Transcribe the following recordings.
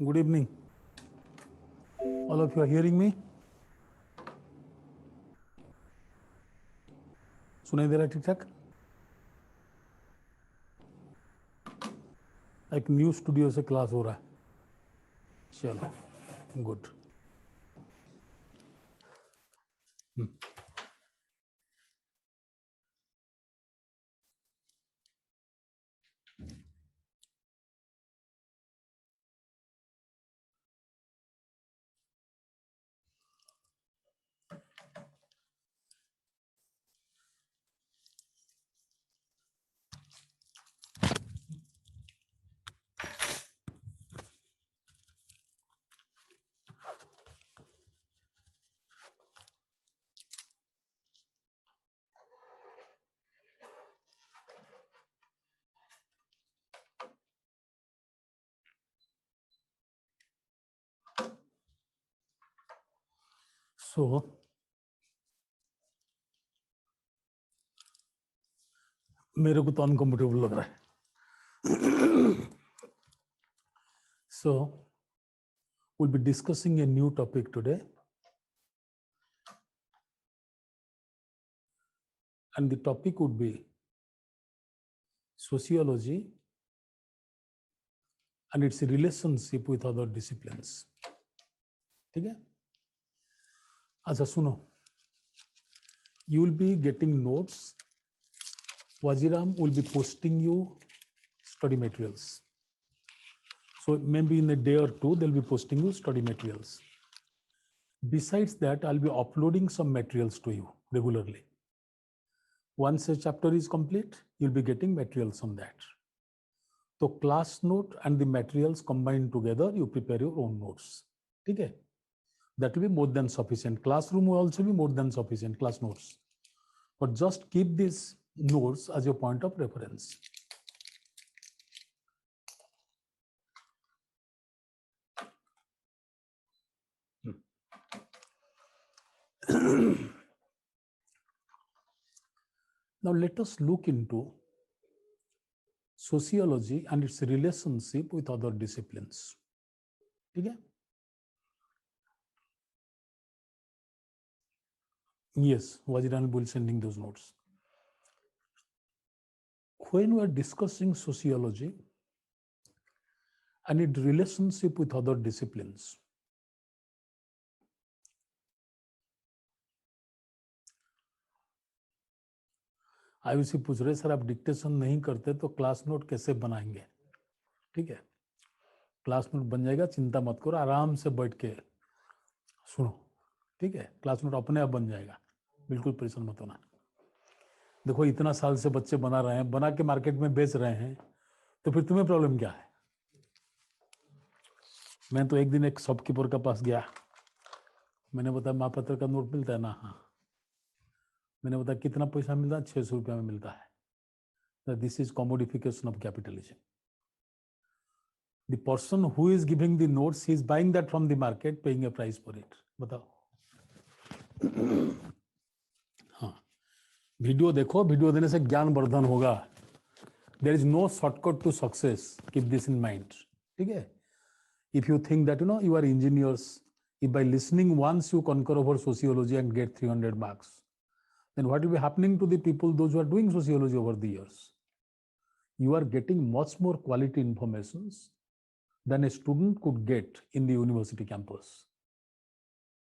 Good evening. All of you are hearing me? सुनाई दे रहा है ठीक ठाक? एक न्यू स्टूडियो से क्लास हो रहा है. चलो, गुड. So, मेरे को तो अनकंफर्टेबल लग रहा है. So, we'll be discussing a new topic today. And the topic would be sociology and its relationship with other disciplines. ठीक है? अच्छा सुनो. You will be getting notes. Waziram will be posting you study materials. So maybe in a day or two, they'll be posting you study materials. Besides that, I'll be uploading some materials to you regularly. Once a chapter is complete, you'll be getting materials on that. So class note and the materials combined together, you prepare your own notes. Okay? That will be more than sufficient. Classroom will also be more than sufficient, class notes. But just keep these notes as your point of reference. Now let us look into sociology and its relationship with other disciplines. Okay? Yes, Wajiran will be sending those notes. When we are discussing sociology and its relationship with other disciplines, Ayushi पूछ रहे sir आप dictation नहीं करते तो class note कैसे बनाएंगे? ठीक है, क्लास नोट बन जाएगा, चिंता मत करो, आराम से बैठ के सुनो. ठीक है, क्लास नोट अपने आप बन जाएगा, बिल्कुल परेशान मत होना. देखो इतना साल से बच्चे बना रहे हैं, बना के मार्केट में बेच रहे हैं, तो फिर तुम्हें प्रॉब्लम क्या है? मैं तो एक दिन एक शॉपकीपर के पास गया, मैंने बताया महापत्र का नोट मिलता है ना? हाँ. मैंने बताया कितना पैसा मिलता है? 600 रुपया में मिलता है. This is commodification of capitalism. The person who is giving the notes, he is buying that from the market, paying a price for it. बताओ. हाँ, वीडियो देखो, वीडियो देने से ज्ञान वर्धन होगा. There is no shortcut to success. Keep this in mind. ठीक है? If you think that you are engineers, if by listening once you conquer over sociology and get 300 marks, then what will be happening to the people, those who are doing sociology over the years? You are getting much more quality informations than a student could get in the university campus.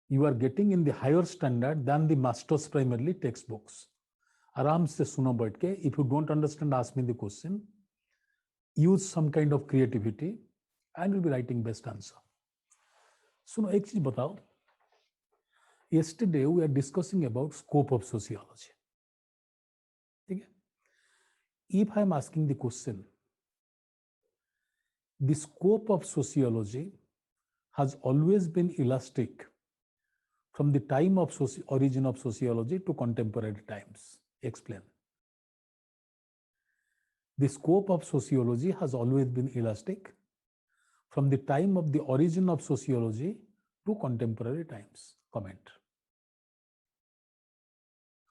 You are getting in the higher standard than the master's primarily textbooks. आराम से सुनो बैठ के. If you don't understand, ask me the question. Use some kind of creativity and you'll be writing best answer. सुनो एक चीज बताओ. Yesterday we are discussing about scope of sociology. ठीक है? If I am asking the question, the scope of sociology has always been elastic from the time of origin of sociology to contemporary times. Explain. The scope of sociology has always been elastic from the time of the origin of sociology to contemporary times. Comment.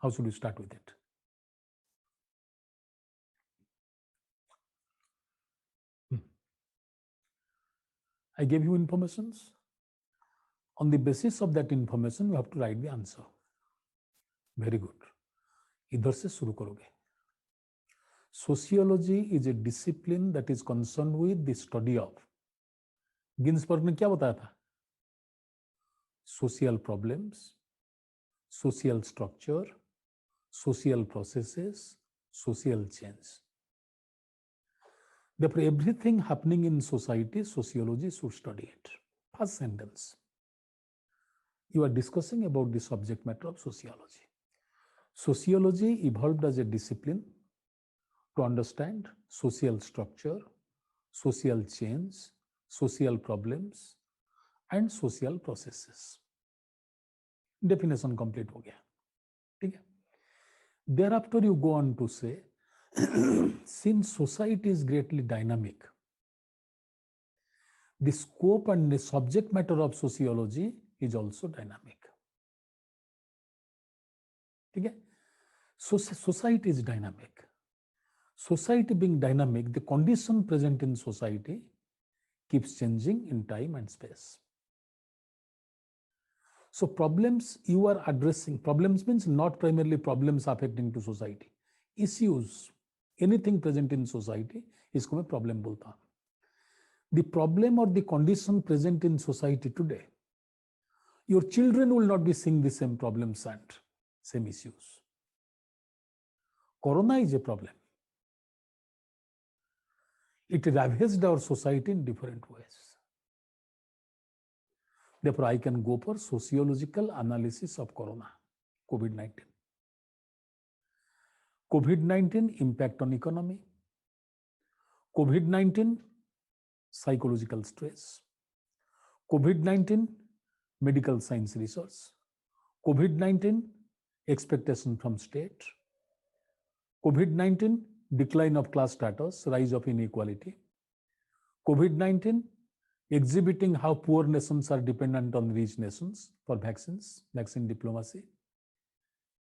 How should we start with it? I gave you informations. On the basis of that information, you have to write the answer. Very good. इधर से शुरू करोगे. Sociology is a discipline that is concerned with the study of. Ginsberg ने क्या बताया था? Social problems, social structure, social processes, social change. Therefore, everything happening in society, sociology should study it. First sentence. You are discussing about the subject matter of sociology. Sociology evolved as a discipline to understand social structure, social change, social problems, and social processes. Definition complete हो गया. ठीक है? Thereafter, you go on to say, since society is greatly dynamic, the scope and the subject matter of sociology is also dynamic. ठीक है? So society is dynamic. Society being dynamic, the condition present in society keeps changing in time and space. So problems you are addressing, problems means not primarily problems affecting to society. Issues, anything present in society, इसको मैं problem बोलता हूँ. The problem or the condition present in society today, your children will not be seeing the same problems and same issues. Corona is a problem. It ravaged our society in different ways. Therefore, I can go for sociological analysis of Corona, COVID-19. COVID-19 impact on economy. COVID-19 psychological stress. COVID-19 medical science research. COVID-19 expectation from state. COVID-19 decline of class status, rise of inequality. COVID-19 exhibiting how poor nations are dependent on rich nations for vaccines, vaccine diplomacy.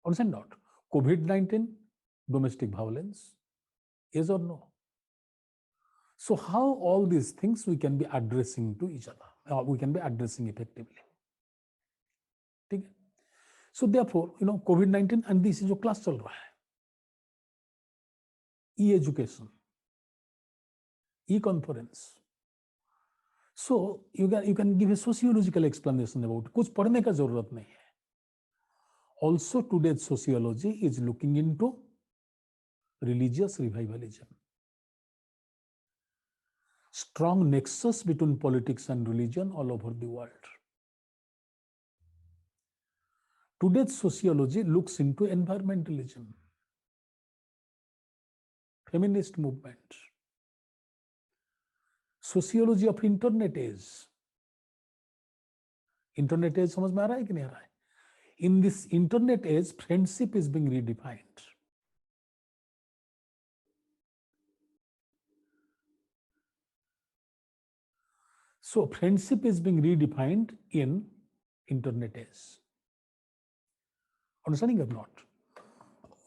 Understand not? COVID-19, domestic violence, yes or no? So how all these things we can be addressing to each other, we can be addressing effectively. Okay? So therefore, COVID-19 and this is जो class चल रहा है, e-education, e-conference. So you can give a sociological explanation about it. कुछ पढ़ने का जरूरत नहीं है. Also today's sociology is looking into religious revivalism. Strong nexus between politics and religion all over the world. Today's sociology looks into environmentalism, feminist movement, sociology of internet age. Internet age समझ में आ रहा है कि नहीं आ रहा है? In this internet age, friendship is being redefined. So friendship is being redefined in internet age. Understanding or not?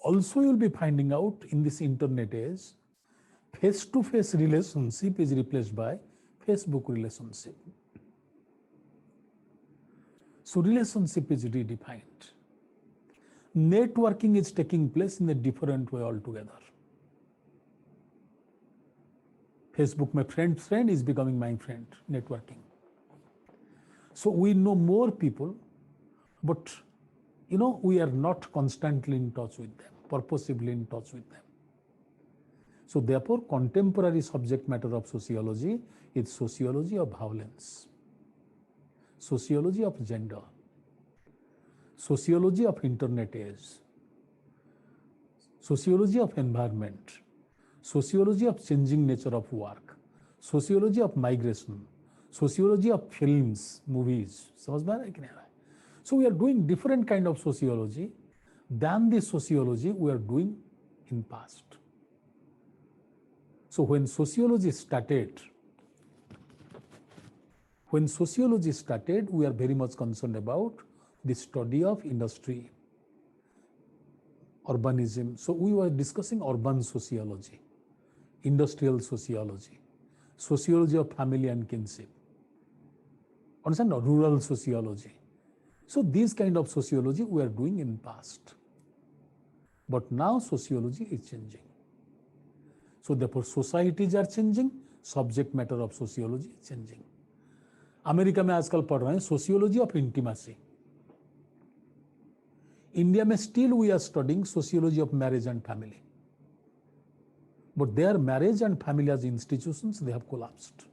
Also, you'll be finding out in this internet age, face-to-face relationship is replaced by Facebook relationship. So relationship is redefined. Networking is taking place in a different way altogether. Facebook, my friend is becoming my friend, networking. So we know more people, but we are not constantly in touch with them, purposively in touch with them. So therefore, contemporary subject matter of sociology is sociology of violence, sociology of gender, sociology of internet age, sociology of environment, sociology of changing nature of work, sociology of migration, sociology of films, movies. समझ में आ रहा है कि नहीं आ रहा है? So we are doing different kind of sociology than the sociology we are doing in past. So when sociology started, we are very much concerned about the study of industry, urbanism. So we were discussing urban sociology, industrial sociology, sociology of family and kinship, Understand? Rural sociology. So these kind of sociology we are doing in past. But now sociology is changing. So therefore societies are changing, subject matter of sociology is changing. America में आजकल पढ़ रहे हैं sociology of intimacy. India में still we are studying sociology of marriage and family. But their marriage and family as institutions, they have collapsed.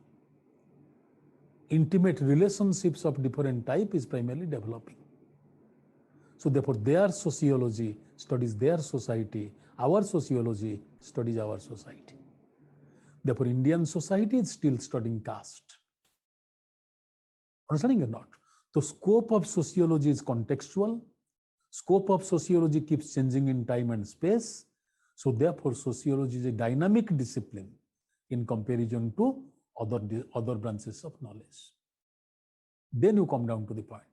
Intimate relationships of different type is primarily developing. So therefore, their sociology studies their society. Our sociology studies our society. Therefore, Indian society is still studying caste. Understanding or not? The scope of sociology is contextual. Scope of sociology keeps changing in time and space. So therefore, sociology is a dynamic discipline in comparison to other branches of knowledge. Then you come down to the point.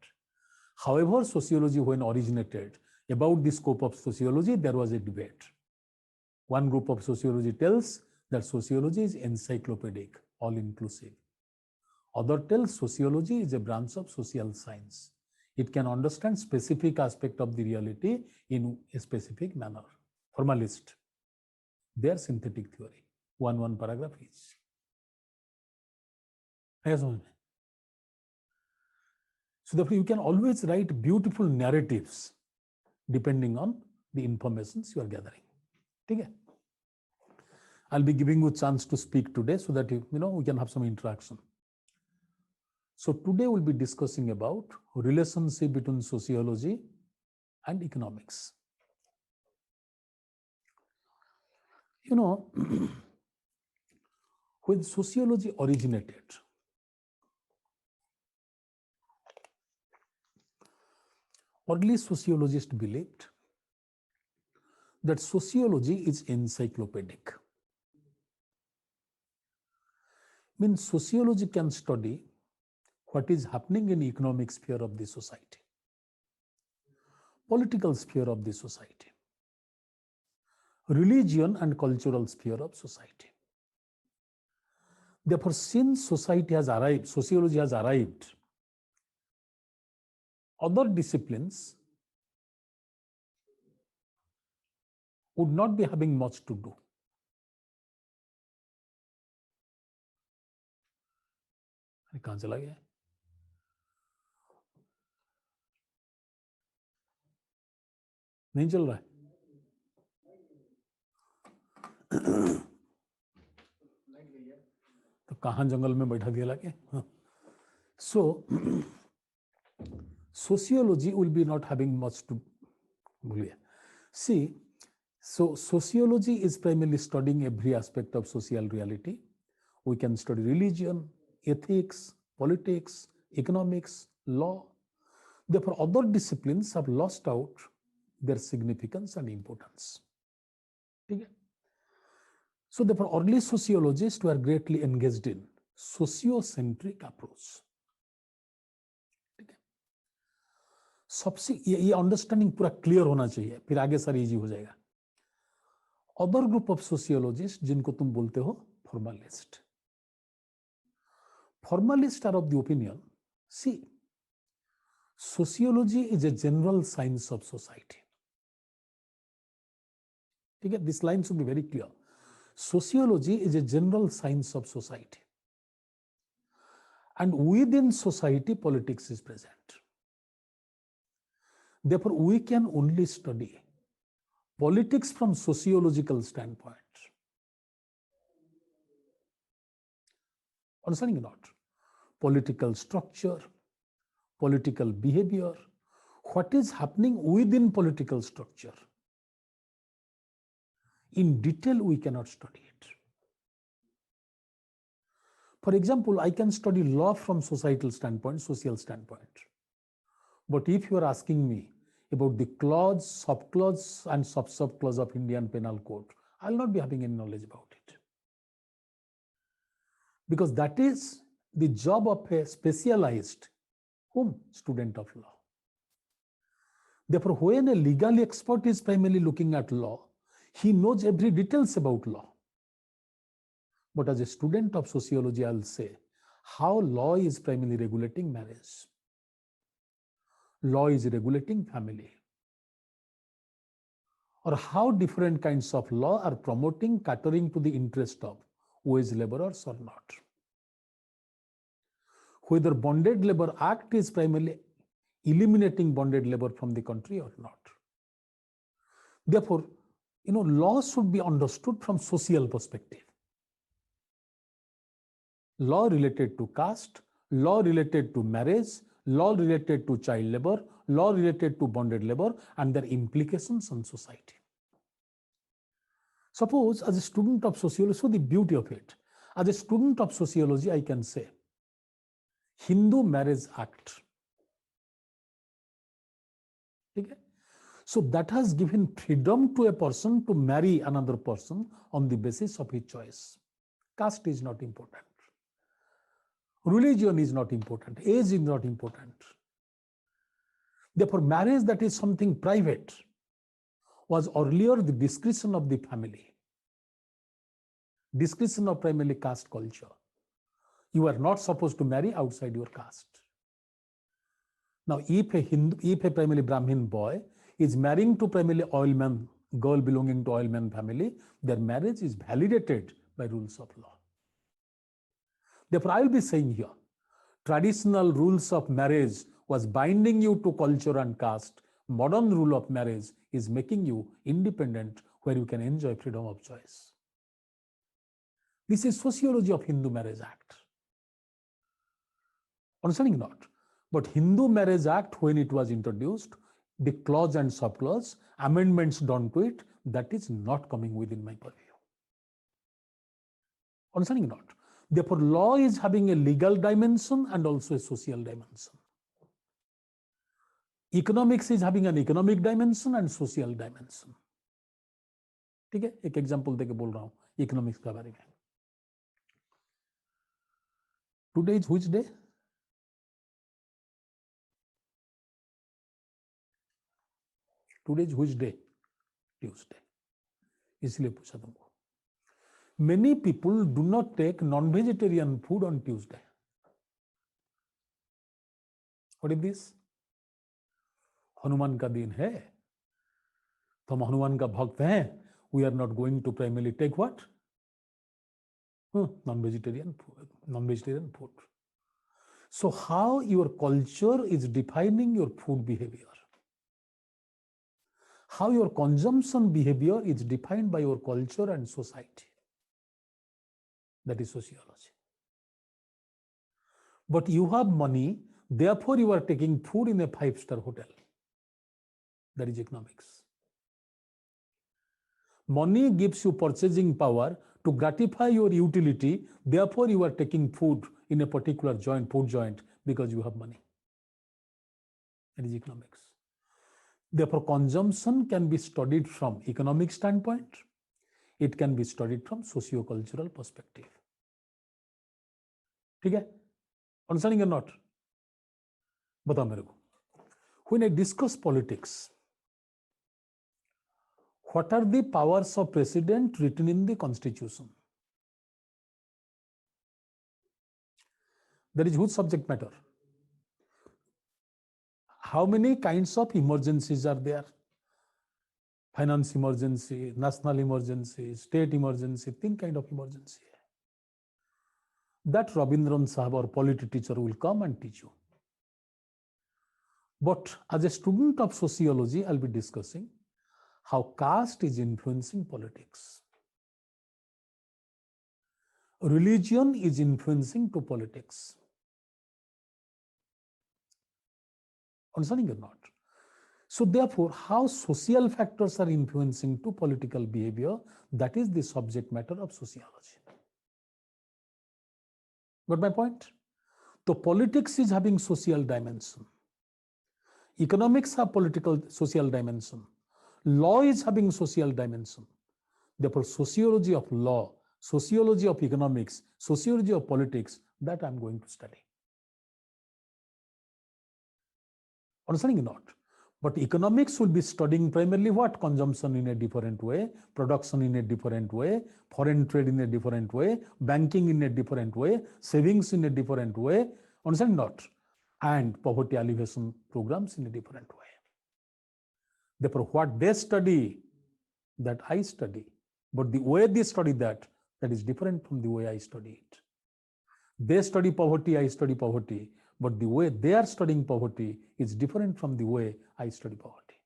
However, sociology, when originated, about the scope of sociology, there was a debate. One group of sociology tells that sociology is encyclopedic, all-inclusive. Other tells sociology is a branch of social science. It can understand specific aspect of the reality in a specific manner. Formalist, their synthetic theory, one paragraph each. So therefore, you can always write beautiful narratives depending on the informations you are gathering. Okay? I'll be giving you a chance to speak today so that we can have some interaction. So today we'll be discussing about relationship between sociology and economics. When sociology originated, early sociologists believed that sociology is encyclopedic. Means sociology can study what is happening in economic sphere of the society, political sphere of the society, religion and cultural sphere of society. Therefore, since society has arrived, sociology has arrived, other disciplines would not be having much to do. कहाँ चला गया? नहीं चल रहा है. तो कहाँ जंगल में बैठा दिया लाके? So sociology will be not having much to see. So sociology is primarily studying every aspect of social reality. We can study religion, ethics, politics, economics, law. Therefore, other disciplines have lost out their significance and importance. Okay? So therefore, early sociologists were greatly engaged in sociocentric approach. सबसे ये understanding पूरा clear होना चाहिए, फिर आगे सारी easy हो जाएगा. अदर ग्रुप ऑफ सोशियोलॉजिस्ट जिनको तुम बोलते हो formalist. Formalists are of the opinion, see, sociology is a general science of society. Okay? This line should be very clear. Sociology is a general science of society. And within society, politics is present. Therefore, we can only study politics from sociological standpoint. Understanding or not? Political structure, political behavior, what is happening within political structure. In detail, we cannot study it. For example, I can study law from societal standpoint, social standpoint. But if you are asking me about the clause, sub-clause, and sub-clause of Indian Penal Code, I will not be having any knowledge about it. Because that is the job of a specialized student of law. Therefore, when a legal expert is primarily looking at law, he knows every details about law. But as a student of sociology, I'll say, how law is primarily regulating marriage. Law is regulating family. Or how different kinds of law are promoting catering to the interest of wage laborers or not. Whether Bonded Labor Act is primarily eliminating bonded labor from the country or not. Therefore, law should be understood from social perspective. Law related to caste, law related to marriage, law related to child labor, law related to bonded labor, and their implications on society. Suppose as a student of sociology, so the beauty of it, as a student of sociology, I can say, Hindu Marriage Act. Okay? So that has given freedom to a person to marry another person on the basis of his choice. Caste is not important. Religion is not important. Age is not important. Therefore, marriage that is something private was earlier the discretion of the family, discretion of primarily caste culture. You are not supposed to marry outside your caste. Now, if a primarily Brahmin boy is marrying to primarily oilman girl belonging to oilman family, their marriage is validated by rules of law. Therefore, I will be saying here, traditional rules of marriage was binding you to culture and caste. Modern rule of marriage is making you independent, where you can enjoy freedom of choice. This is sociology of Hindu Marriage Act. Understanding not? But Hindu Marriage Act, when it was introduced, the clause and subclause, amendments done to it, that is not coming within my purview. Understanding not? Therefore, law is having a legal dimension and also a social dimension. Economics is having an economic dimension and social dimension. ठीक है, एक example देके बोल रहा हूं economics के बारे में. Today is which day? Today is which day? Tuesday. इसलिए पूछा तुमको. Many people do not take non-vegetarian food on Tuesday. What is this? Hanuman का दिन है, तो हम हनुमान का भक्त हैं. We are not going to primarily take what? Non-vegetarian food. So how your culture is defining your food behavior? How your consumption behavior is defined by your culture and society. That is sociology. But you have money, therefore you are taking food in a 5-star hotel. That is economics. Money gives you purchasing power to gratify your utility, therefore you are taking food in a particular food joint, because you have money. That is economics. Therefore, consumption can be studied from economic standpoint. It can be studied from socio-cultural perspective. ठीक है? Understanding or not? बताओ मेरे को. When I discuss politics, what are the powers of president written in the constitution? That is whose subject matter? How many kinds of emergencies are there? Finance emergency, national emergency, state emergency, 3 kind of emergency. That Rabindran Sahab or polity teacher will come and teach you. But as a student of sociology, I'll be discussing how caste is influencing politics. Religion is influencing to politics. Understanding or not? So therefore, how social factors are influencing to political behavior, that is the subject matter of sociology. Got my point? So politics is having social dimension. Economics have political social dimension. Law is having social dimension. Therefore, sociology of law, sociology of economics, sociology of politics, that I'm going to study. Understanding or not? But economics will be studying primarily what? Consumption in a different way, production in a different way, foreign trade in a different way, banking in a different way, savings in a different way, understand not? And poverty alleviation programs in a different way. Therefore, what they study, that I study. But the way they study that is different from the way I study it. They study poverty, I study poverty. But the way they are studying poverty is different from the way I study poverty.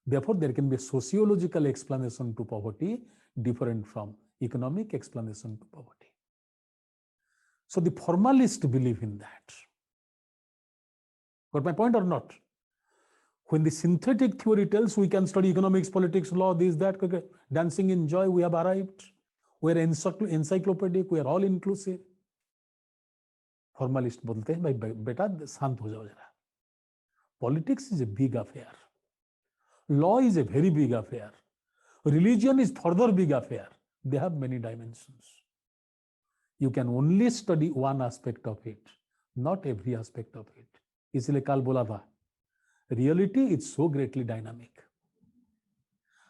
Therefore, there can be a sociological explanation to poverty different from economic explanation to poverty. So the formalists believe in that. Got my point or not? When the synthetic theory tells we can study economics, politics, law, this, that, okay, dancing in joy, we have arrived. We are encyclopedic, we are all inclusive. Formalist बोलते हैं भाई बेटा शांत हो जाओ जरा. Politics is a big affair. Law is a very big affair. Religion is further big affair. They have many dimensions. You can only study one aspect of it, not every aspect of it. इसलिए कल बोला था, reality is so greatly dynamic.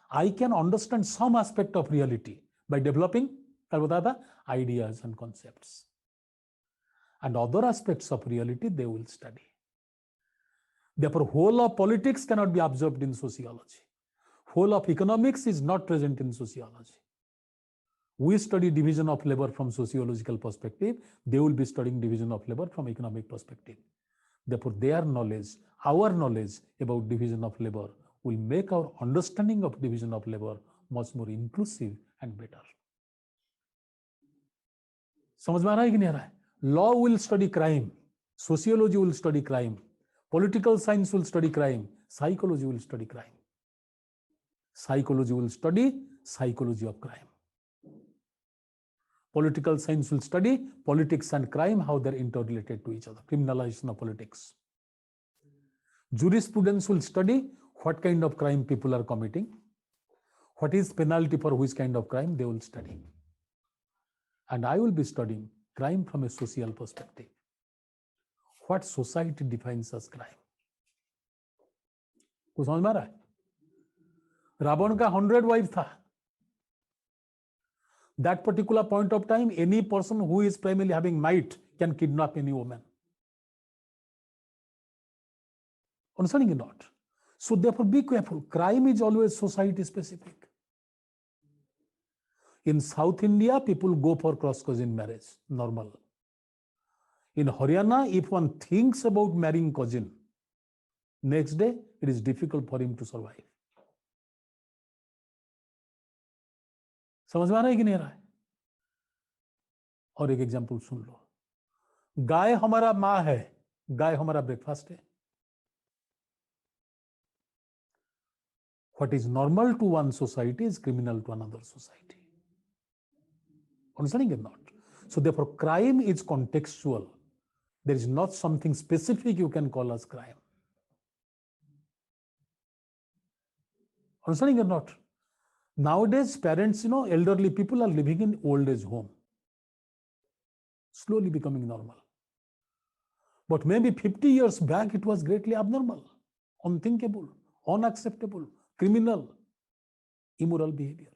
I can understand some aspect of reality by developing, कल बताया था, ideas and concepts. And other aspects of reality they will study. Therefore, whole of politics cannot be observed in sociology. Whole of economics is not present in sociology. We study division of labor from sociological perspective. They will be studying division of labor from economic perspective. Therefore, their knowledge, our knowledge about division of labor will make our understanding of division of labor much more inclusive and better. समझ में आ रहा है कि नहीं आ रहा है? Law will study crime. Sociology will study crime. Political science will study crime. Psychology will study crime. Psychology will study psychology of crime. Political science will study politics and crime, how they're interrelated to each other, criminalization of politics. Jurisprudence will study what kind of crime people are committing, what is penalty for which kind of crime they will study. And I will be studying crime from a social perspective. What society defines as crime. कुछ समझ में आ रहा है? रावण का 100 wives था. That particular point of time, any person who is primarily having might can kidnap any woman. Understanding or not? So therefore be careful. Crime is always society specific. In South India, people go for cross-cousin marriage, normal. In Haryana, if one thinks about marrying cousin, next day, it is difficult for him to survive. समझ में आ रहा है कि नहीं आ रहा है? और एक एग्जांपल सुन लो. गाय हमारा माँ है, गाय हमारा ब्रेकफास्ट है. What is normal to one society is criminal to another society. Understanding or not? So therefore, crime is contextual. There is not something specific you can call as crime. Understanding or not? Nowadays, parents, elderly people are living in old age home. Slowly becoming normal. But maybe 50 years back, it was greatly abnormal, unthinkable, unacceptable, criminal, immoral behavior.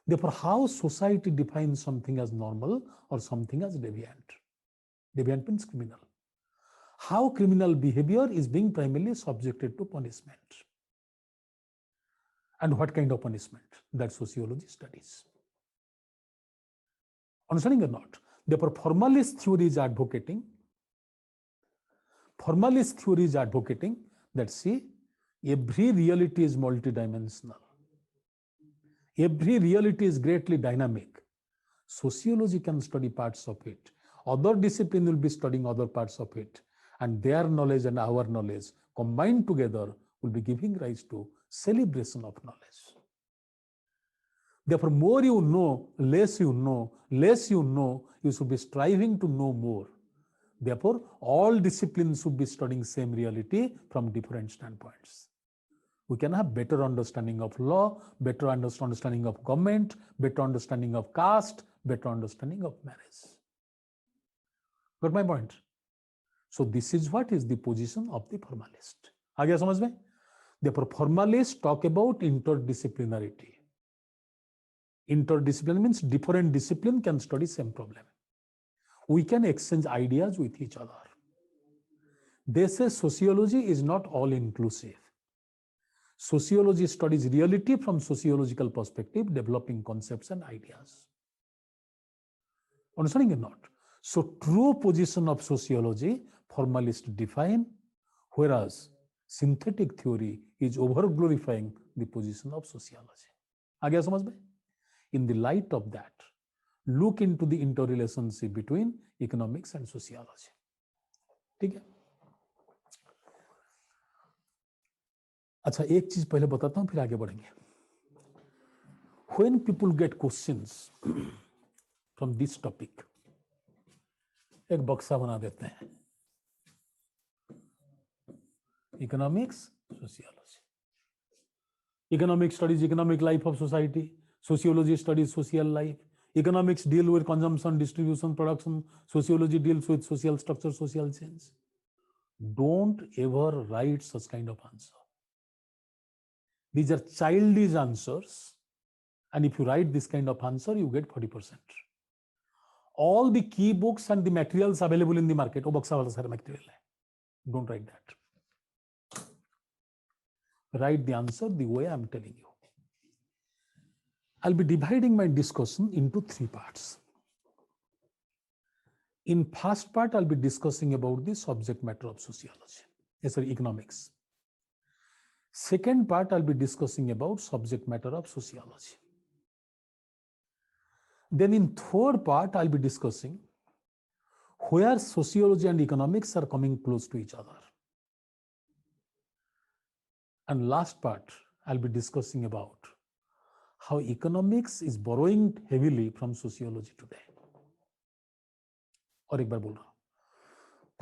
Therefore, how society defines something as normal or something as deviant? Deviant means criminal. How criminal behavior is being primarily subjected to punishment. And what kind of punishment? That sociology studies. Understanding or not? Therefore, formalist theory is advocating that, see, every reality is multidimensional. Every reality is greatly dynamic. Sociology can study parts of it. Other discipline will be studying other parts of it. And their knowledge and our knowledge combined together will be giving rise to celebration of knowledge. Therefore, more you know, less you know, you should be striving to know more. Therefore, all disciplines should be studying same reality from different standpoints. We can have better understanding of law, better understanding of government, better understanding of caste, better understanding of marriage. Got my point? So this is what is the position of the formalist. आ गया समझ में? Therefore, formalists talk about interdisciplinarity. Interdiscipline means different discipline can study same problem. We can exchange ideas with each other. They say sociology is not all inclusive. Sociology studies reality from sociological perspective, developing concepts and ideas. Understanding or not? So true position of sociology, formalists define, whereas synthetic theory is over glorifying the position of sociology. आ गया समझ में? In the light of that, look into the interrelationship between economics and sociology. ठीक है? अच्छा, एक चीज पहले बताता हूं, फिर आगे बढ़ेंगे. When people get questions from this topic, एक बक्सा बना देते हैं. Economics, sociology. Economics studies economic life of society. Sociology studies social life. Economics deal with consumption, distribution, production. Sociology deals with social structure, social change. Don't ever write such kind of answer. These are childish answers. And if you write this kind of answer, you get 40%. All the key books and the materials available in the market, वो बक्सा वाला सारा material है. Don't write that. Write the answer the way I'm telling you. I'll be dividing my discussion into 3 parts. In first part, I'll be discussing about the subject matter of sociology, economics. Second part, I'll be discussing about subject matter of sociology. Then in third part, I'll be discussing where sociology and economics are coming close to each other. And last part, I'll be discussing about how economics is borrowing heavily from sociology today. और एक बार बोल रहा हूं.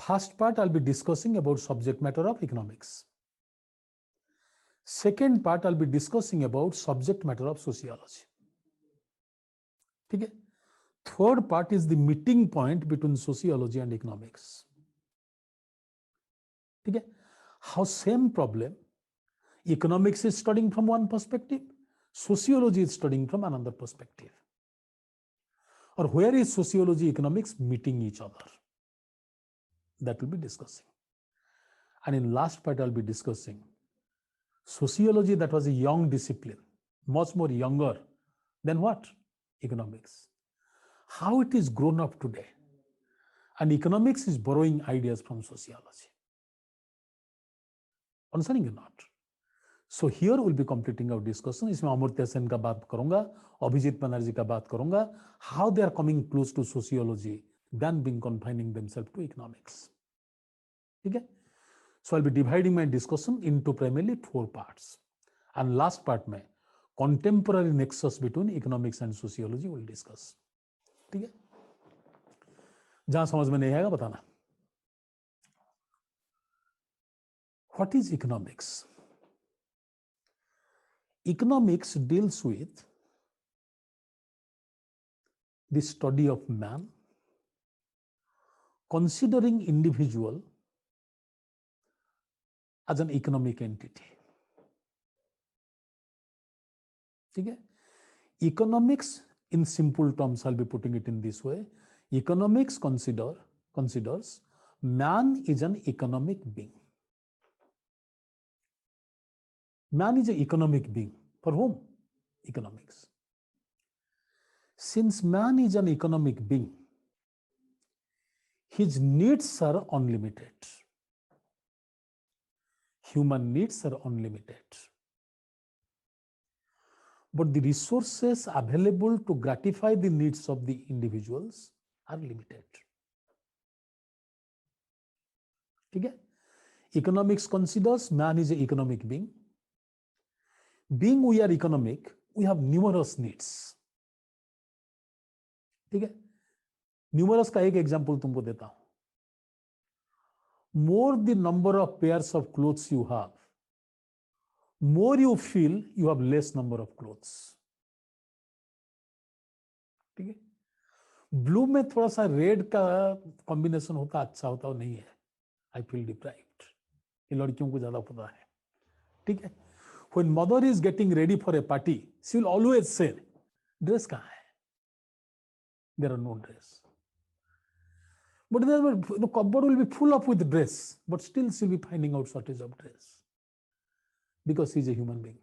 First part, I'll be discussing about subject matter of economics. Second part, I'll be discussing about subject matter of sociology. ठीक है? Third part is the meeting point between sociology and economics. ठीक है? How same problem, economics is studying from one perspective, sociology is studying from another perspective. Or where is sociology, economics meeting each other? That will be discussing. And in last part, I'll be discussing sociology, that was a young discipline, much more younger than what? Economics. How it is grown up today. And economics is borrowing ideas from sociology. Understanding or not? So here we'll be completing our discussion. इसमें अमर्त्य सेन का बात करूंगा, अभिजीत बनर्जी का बात करूंगा, how they are coming close to sociology than being confining themselves to economics. ठीक है? So I'll be dividing my discussion into primarily 4 parts. And last part में contemporary nexus between economics and sociology we'll discuss. ठीक है? जहां समझ में नहीं आएगा बताना. What is economics? Economics deals with the study of man, considering individual as an economic entity. ठीक है? Economics, in simple terms, I'll be putting it in this way. Economics considers man is an economic being. Man is an economic being. For whom? Economics. Since man is an economic being, his needs are unlimited. Human needs are unlimited. But the resources available to gratify the needs of the individuals are limited. ठीक है? Economics considers man is an economic being. Being we are economic, we have numerous needs. ठीक है? Numerous का एक example तुमको देता हूं. More the number of pairs of clothes you have, more you feel you have less number of clothes. ठीक है? Blue में थोड़ा सा रेड का कॉम्बिनेशन होता अच्छा होता नहीं है. I feel deprived. ये लड़कियों को ज्यादा पता है, ठीक है. When mother is getting ready for a party, she will always say, dress कहाँ है? There are no dress. But the cupboard will be full up with dress, but still she'll be finding out shortage of dress. Because she's a human being.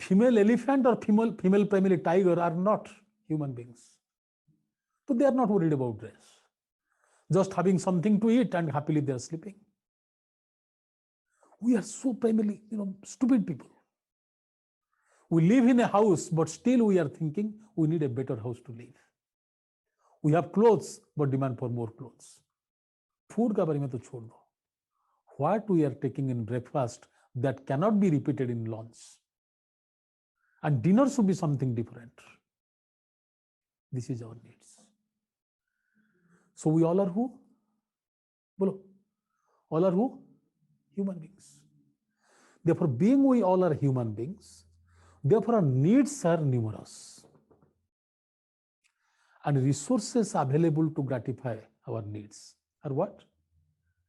Female elephant or female primary tiger are not human beings. So they are not worried about dress. Just having something to eat and happily they are sleeping. We are so primarily, stupid people. We live in a house, but still we are thinking we need a better house to live. We have clothes, but demand for more clothes. Food का बारे में तो छोड़ दो. What we are taking in breakfast that cannot be repeated in lunch. And dinner should be something different. This is our needs. So we all are who? Bolo. All are who? Human beings. Therefore, being we all are human beings, therefore our needs are numerous. And resources available to gratify our needs are what?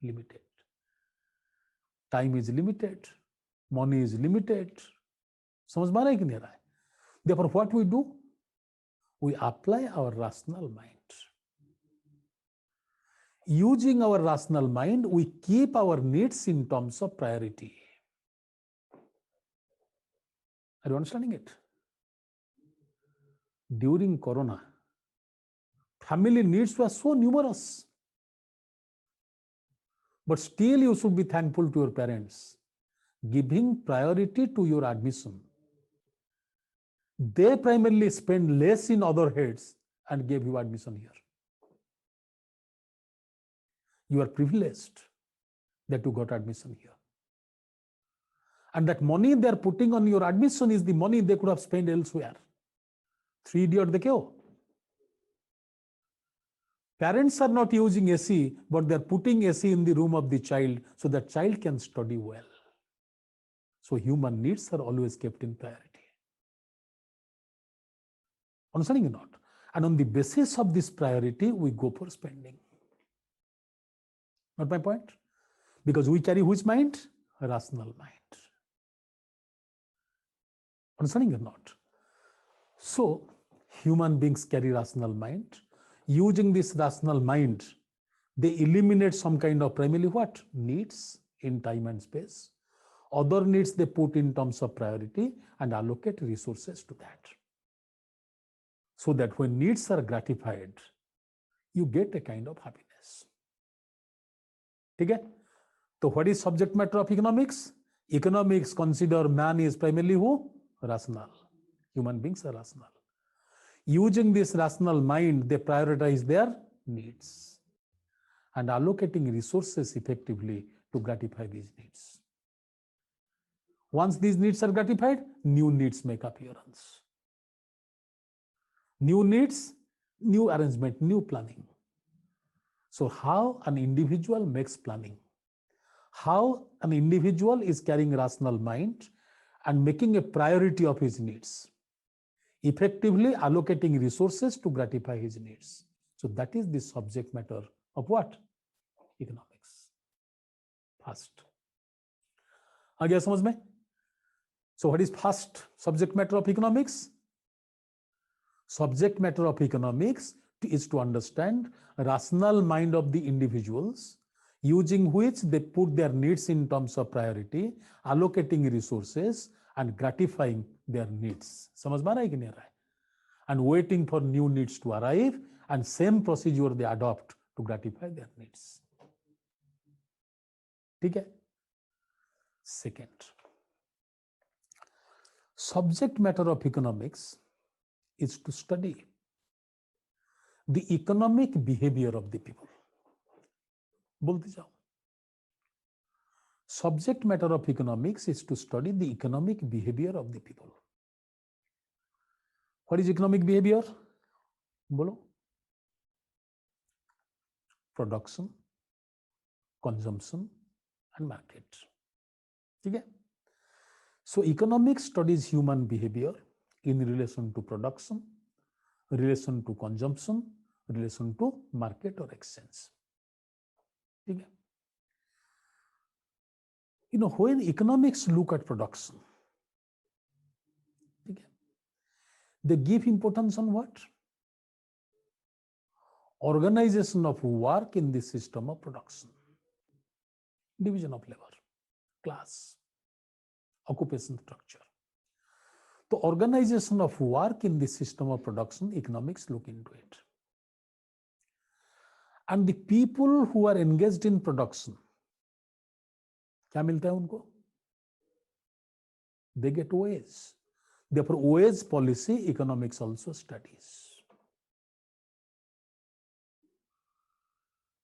Limited. Time is limited. Money is limited. समझ में आ रहा है कि नहीं आ रहा है? Therefore, what we do? We apply our rational mind. Using our rational mind, we keep our needs in terms of priority. Are you understanding it? During Corona, family needs were so numerous. But still you should be thankful to your parents, giving priority to your admission. They primarily spend less in other heads and gave you admission here. You are privileged that you got admission here. And that money they are putting on your admission is the money they could have spent elsewhere. 3 Idiot देखे हो? Parents are not using AC, but they are putting AC in the room of the child so that child can study well. So human needs are always kept in priority. Understanding or not? And on the basis of this priority, we go for spending. Not my point? Because we carry which mind? A rational mind. Understanding or not? So, human beings carry rational mind. Using this rational mind, they eliminate some kind of primarily what? Needs in time and space. Other needs they put in terms of priority and allocate resources to that. So that when needs are gratified, you get a kind of happiness. Okay? So what is subject matter of economics? Economics consider man is primarily who? Rational. Human beings are rational. Using this rational mind, they prioritize their needs and allocating resources effectively to gratify these needs. Once these needs are gratified, new needs make appearance. New needs, new arrangement, new planning. So how an individual makes planning? How an individual is carrying rational mind and making a priority of his needs, effectively allocating resources to gratify his needs. So that is the subject matter of what? Economics. First. आ गया समझ में? So what is first subject matter of economics? Subject matter of economics is to understand rational mind of the individuals, using which they put their needs in terms of priority, allocating resources and gratifying their needs. समझ में आ रहा है कि नहीं आ रहा है? And waiting for new needs to arrive, and same procedure they adopt to gratify their needs. ठीक है? Second, subject matter of economics is to study the economic behavior of the people. बोलते जाओ. Subject matter of economics is to study the economic behavior of the people. What is economic behavior? बोलो. Production, consumption, and market. ठीक है? So economics studies human behavior in relation to production, relation to consumption, relation to market or exchange. ठीक है. When economics look at production, ठीक है, they give importance on what? Organization of work in the system of production, division of labor, class, occupation structure. So organization of work in the system of production, economics look into it. And the people who are engaged in production, क्या मिलता है उनको? They get wage. Therefore, wage policy economics also studies.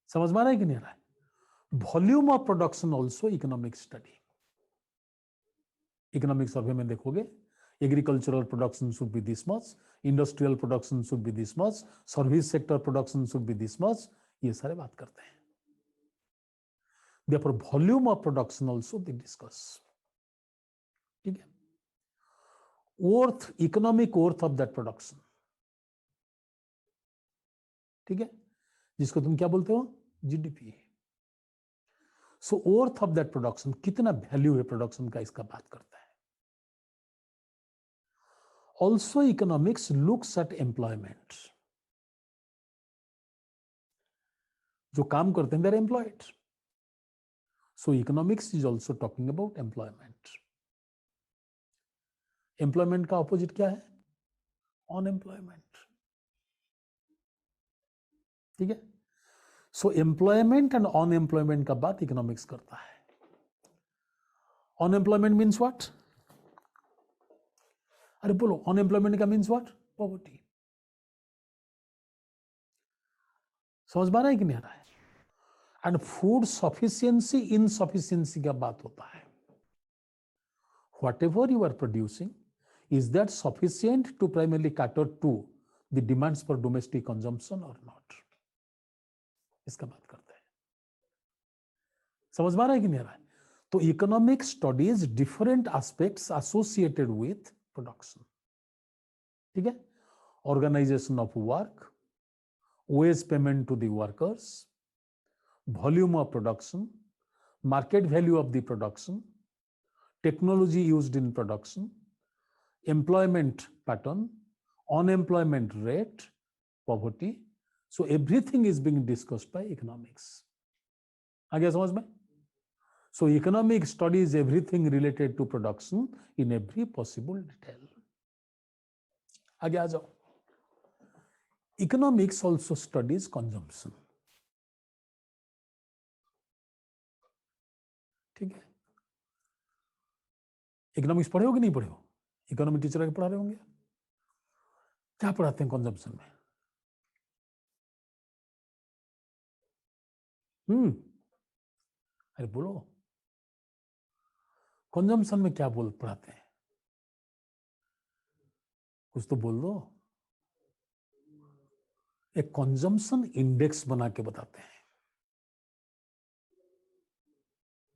समझ में आ रहा है कि नहीं आ रहा है? Volume of production also economics study. Economic survey में देखोगे, agricultural production should be this much, industrial production should be this much, service sector production should be this much. ये सारे बात करते हैं. Therefore, volume of production also they discuss. ठीक है? Worth, economic worth of that production. ठीक है? जिसको तुम क्या बोलते हो? GDP. So worth of that production, कितना वैल्यू है प्रोडक्शन का, इसका बात करता है. Also economics looks at employment. जो काम करते हैं, they are employed. So economics is also talking about employment. Employment का opposite क्या है? Unemployment. ठीक है? So employment and unemployment का बात economics करता है. Unemployment means what? अरे बोलो, unemployment का means what? Poverty. समझ में आ रहा है कि नहीं आ रहा है? And food sufficiency, insufficiency का बात होता है. Whatever you are producing, is that sufficient to primarily cater to the demands for domestic consumption or not? इसका बात करते हैं. समझ में आ रहा है कि नहीं आ रहा है? तो economic studies different aspects associated with production. ठीक है? Organisation of work, wage payment to the workers, volume of production, market value of the production, technology used in production, employment pattern, unemployment rate, poverty. So everything is being discussed by economics. आ गया समझ में? So economic studies everything related to production in every possible detail. आगे आ जाओ. Economics also studies consumption. ठीक है? Economics पढ़े हो कि नहीं पढ़े हो? Economic टीचर आगे पढ़ा रहे होंगे. क्या पढ़ाते हैं consumption में? अरे बोलो, कंजम्पशन में क्या पढ़ाते हैं? कुछ तो बोल दो. एक कंजम्पशन इंडेक्स बना के बताते हैं.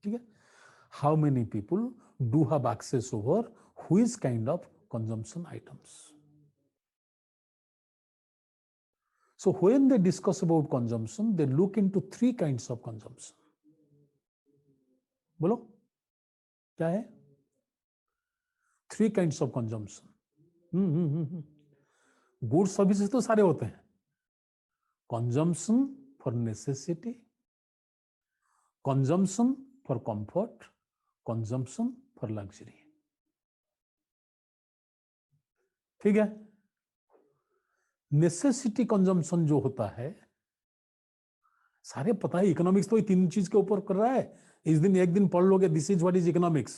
ठीक है? How many people do have access over which kind of consumption items. So when they discuss about consumption, they look into three kinds of consumption. बोलो क्या है? Three kinds of consumption. Goods services तो सारे होते हैं. Consumption for necessity, consumption for comfort, consumption for luxury. ठीक है? Necessity consumption जो होता है, सारे पता है. इकोनॉमिक्स तो तीन चीज के ऊपर कर रहा है. इस दिन एक दिन पढ़ लोगे this is what is economics,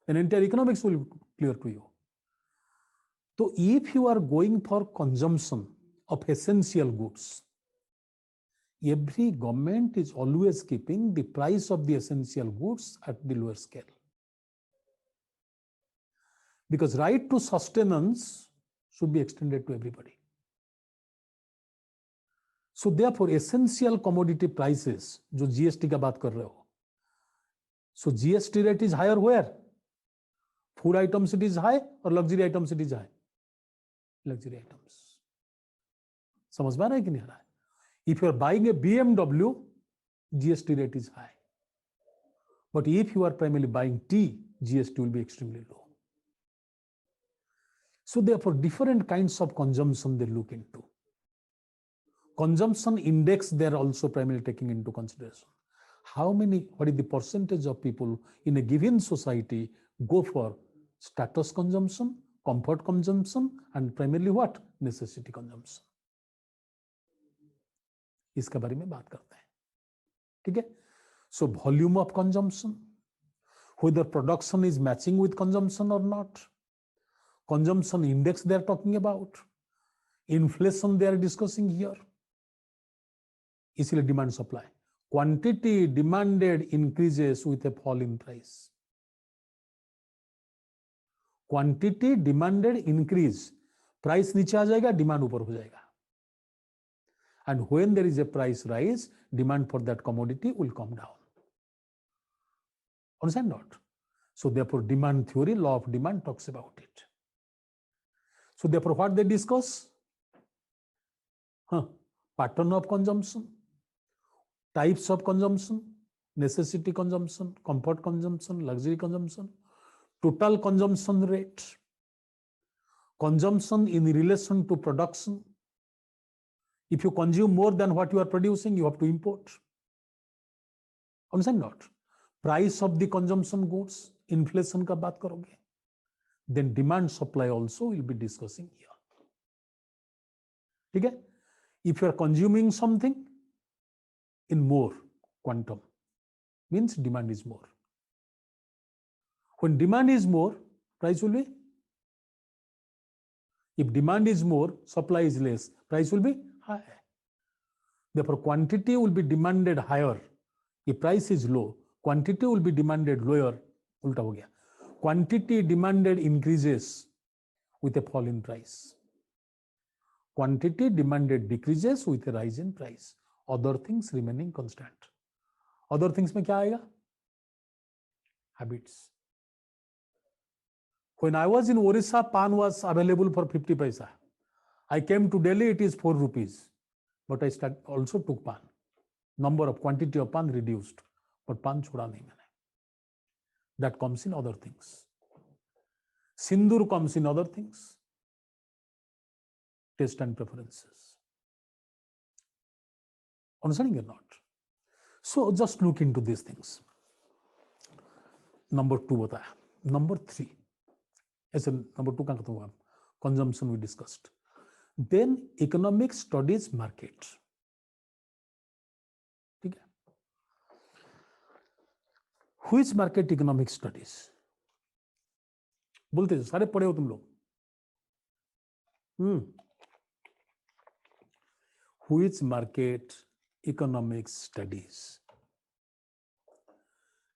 then entire economics will clear to you. तो if you are going for consumption of essential goods, every government is always keeping the price of the essential goods at the lower scale, because right to sustenance should be extended to everybody. So therefore essential commodity prices, जो GST का बात कर रहे हो, so GST rate is higher where? Food items it is high और luxury items it is high? Luxury items. समझ में आ रहा है कि नहीं आ रहा है? If you are buying a BMW, GST rate is high. But if you are primarily buying tea, GST will be extremely low. So therefore, different kinds of consumption they look into. Consumption index they're also primarily taking into consideration. What is the percentage of people in a given society go for status consumption, comfort consumption, and primarily what? Necessity consumption. इसके बारे में बात करते हैं, ठीक है? So volume of consumption, whether production is matching with consumption or not, consumption index they are talking about, inflation they are discussing here. इसलिए demand supply, quantity demanded increases with a fall in price. Quantity demanded increase, price नीचे आ जाएगा, demand ऊपर हो जाएगा. And when there is a price rise, demand for that commodity will come down. Understand not? So therefore, demand theory, law of demand talks about it. So therefore, what they discuss? Pattern of consumption, types of consumption, necessity consumption, comfort consumption, luxury consumption, total consumption rate, consumption in relation to production. If you consume more than what you are producing, you have to import. Understand not? Price of the consumption goods, inflation का बात करोगे. Then demand supply also will be discussing here. ठीक है? If you are consuming something in more quantum, means demand is more. When demand is more, price will be. If demand is more, supply is less, price will be high. Therefore, quantity will be demanded higher. If price is low, quantity will be demanded lower. उल्टा हो गया. Quantity demanded increases with a fall in price. Quantity demanded decreases with a rise in price. Other things remaining constant. Other things में क्या आएगा? Habits. When I was in Orissa, pan was available for 50 paisa. I came to Delhi, it is 4 rupees. But I also took pan. Number of quantity of pan reduced. But pan छोड़ा नहीं मैंने. That comes in other things. Sindoor comes in other things. Taste and preferences. Understanding or not? So just look into these things. Number 2 बताया. Number 3. ऐसे number 2 कहाँ खत्म हुआ? Consumption we discussed. Then economic studies market. ठीक है? Which market economic studies? बोलते हैं सारे पढ़े हो तुम लोग. Which market economic studies?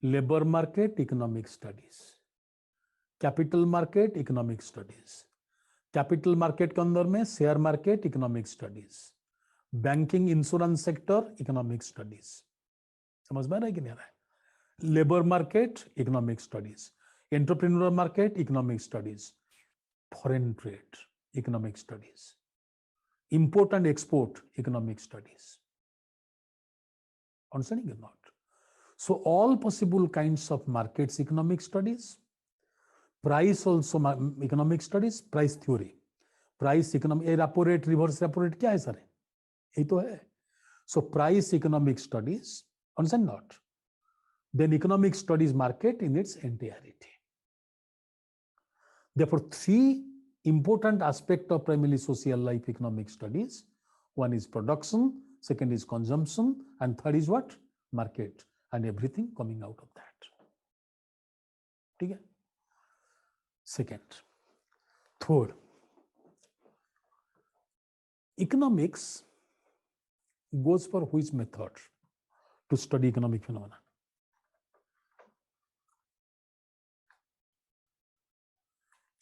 Labor market economic studies, capital market economic studies. Capital market के अंदर में share market economic studies, banking insurance sector economic studies. समझ में आ रहा है कि नहीं आ रहा है? Labour market economic studies, entrepreneur market economic studies, foreign trade economic studies, import and export economic studies. Understanding or not? So all possible kinds of markets economic studies, price also economic studies, price theory, price economic, repo rate, reverse repo rate क्या है sir? यही तो है. So price economic studies, understand not? Then economic studies market in its entirety. Therefore, 3 important aspect of primarily social life economic studies. One is production, second is consumption, and third is what? Market, and everything coming out of that. ठीक है? Second. Third, economics goes for which method to study economic phenomena?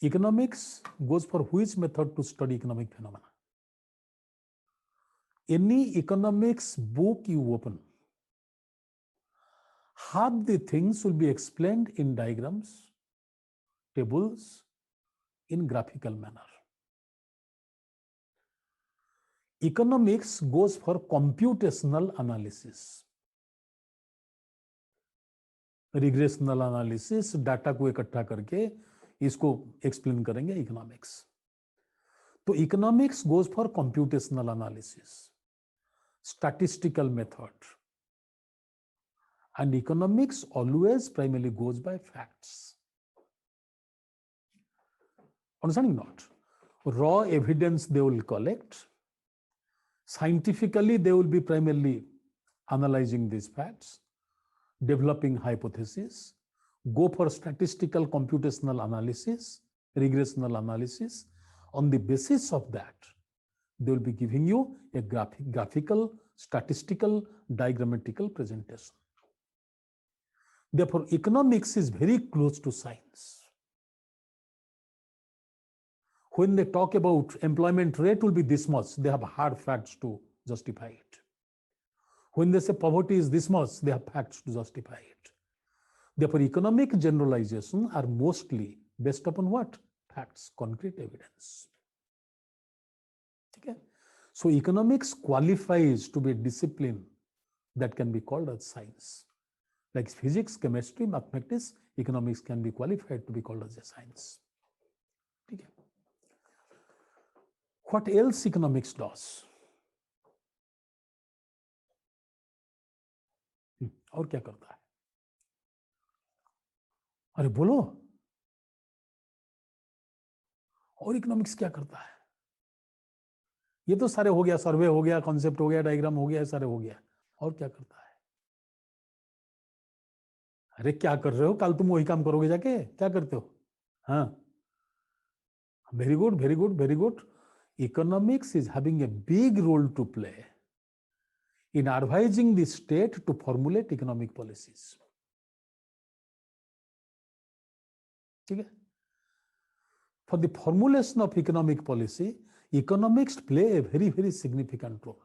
Economics goes for which method to study economic phenomena? Any economics book you open, half the things will be explained in diagrams, tables, in graphical manner. Economics goes for computational analysis. Regressional analysis, data को इकट्ठा करके इसको explain करेंगे economics. तो economics goes for computational analysis, statistical method, and economics always primarily goes by facts. Understanding not? Raw evidence they will collect. Scientifically, they will be primarily analyzing these facts, developing hypotheses, go for statistical computational analysis, regressional analysis. On the basis of that, they will be giving you a graphical, statistical, diagrammatical presentation. Therefore, economics is very close to science. When they talk about employment rate will be this much, they have hard facts to justify it. When they say poverty is this much, they have facts to justify it. Therefore, economic generalization are mostly based upon what? Facts, concrete evidence. Okay? So economics qualifies to be a discipline that can be called as science. Like physics, chemistry, mathematics, economics can be qualified to be called as a science. Okay? What else economics does? और क्या करता है? अरे बोलो, और economics क्या करता है? ये तो सारे हो गया, सर्वे हो गया, कॉन्सेप्ट हो गया, डायग्राम हो गया, सारे हो गया. और क्या करता है? अरे क्या कर रहे हो? कल तुम वही काम करोगे जाके? क्या करते हो? हाँ, very good, very good, very good. Economics is having a big role to play in advising the state to formulate economic policies. Okay? For the formulation of economic policy, economics play a very, very significant role.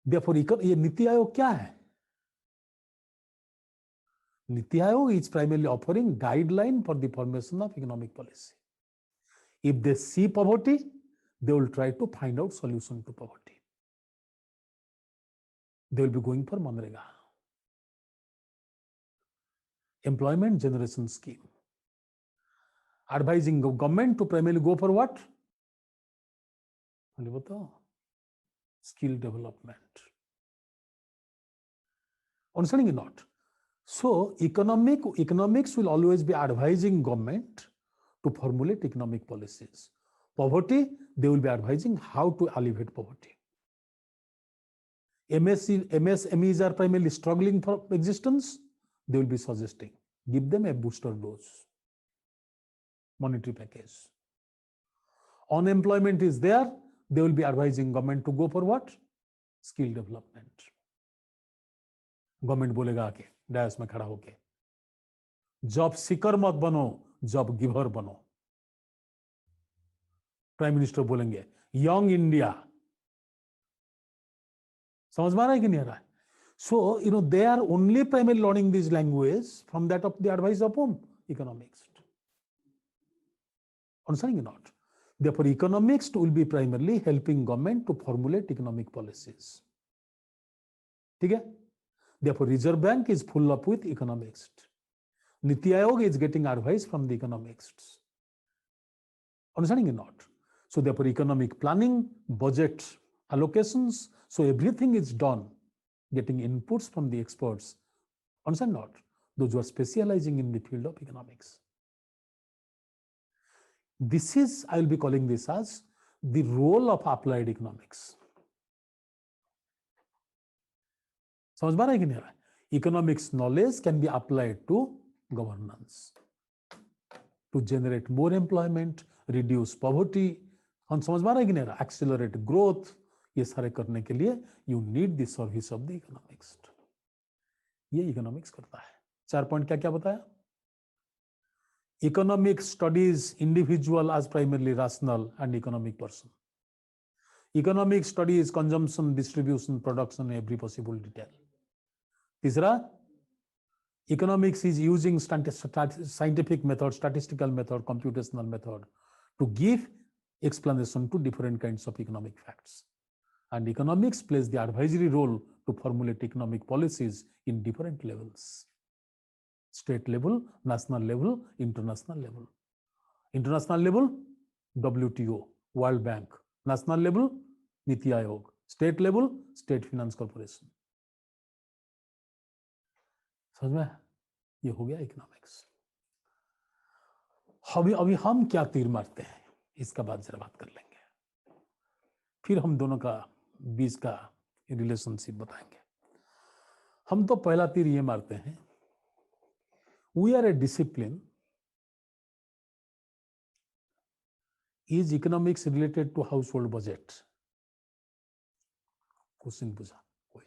Therefore, ये नीति आयोग क्या है? NITI Aayog is primarily offering guideline for the formation of economic policy. If they see poverty, they will try to find out solution to poverty. They will be going for Manrega, employment generation scheme, advising government to primarily go for what? Skill development. Understanding or not? So economics will always be advising government to formulate economic policies. Poverty, they will be advising how to alleviate poverty. MSMEs are primarily struggling for existence. They will be suggesting, give them a booster dose, monetary package. Unemployment is there. They will be advising government to go for what? Skill development. Government बोलेगा आके DISE में खड़ा होके, job seeker मत बनो, job giver बनो. Prime minister बोलेंगे young India. समझ में आ रहा है कि नहीं आ रहा है? So they are only primary learning this language from that of the advice of home economics. Understanding or not? Therefore, economics will be primarily helping government to formulate economic policies. ठीक है? Therefore, Reserve Bank is full up with economics. Niti Aayog is getting advice from the economics. Understanding or not? So therefore, economic planning, budget allocations, so everything is done, getting inputs from the experts. Understand or not? Those who are specializing in the field of economics. This is, I will be calling this as the role of applied economics. समझ में आ रहा है कि नहीं आ रहा है? Economics knowledge can be applied to governance to generate more employment, reduce poverty. हम समझ में आ रहा है कि नहीं आ रहा? Accelerate growth. ये सारे करने के लिए you need the service of the economics. ये economics करता है. 4 पॉइंट क्या क्या बताया? Economics studies individual as primarily rational and economic person. Economics studies consumption, distribution, production, every possible detail. तीसरा, economics is using scientific method, statistical method, computational method to give explanation to different kinds of economic facts. And economics plays the advisory role to formulate economic policies in different levels. State level, national level, international level. International level, WTO, World Bank. National level, Niti Aayog. State level, State Finance Corporation. समझ में? ये हो गया economics. अभी हम क्या तीर मारते हैं इसका बाद जरा बात कर लेंगे, फिर हम दोनों का बीच का रिलेशनशिप बताएंगे. हम तो पहला तीर ये मारते हैं, we are a discipline. Is economics related to household budget? Question पूछा कोई.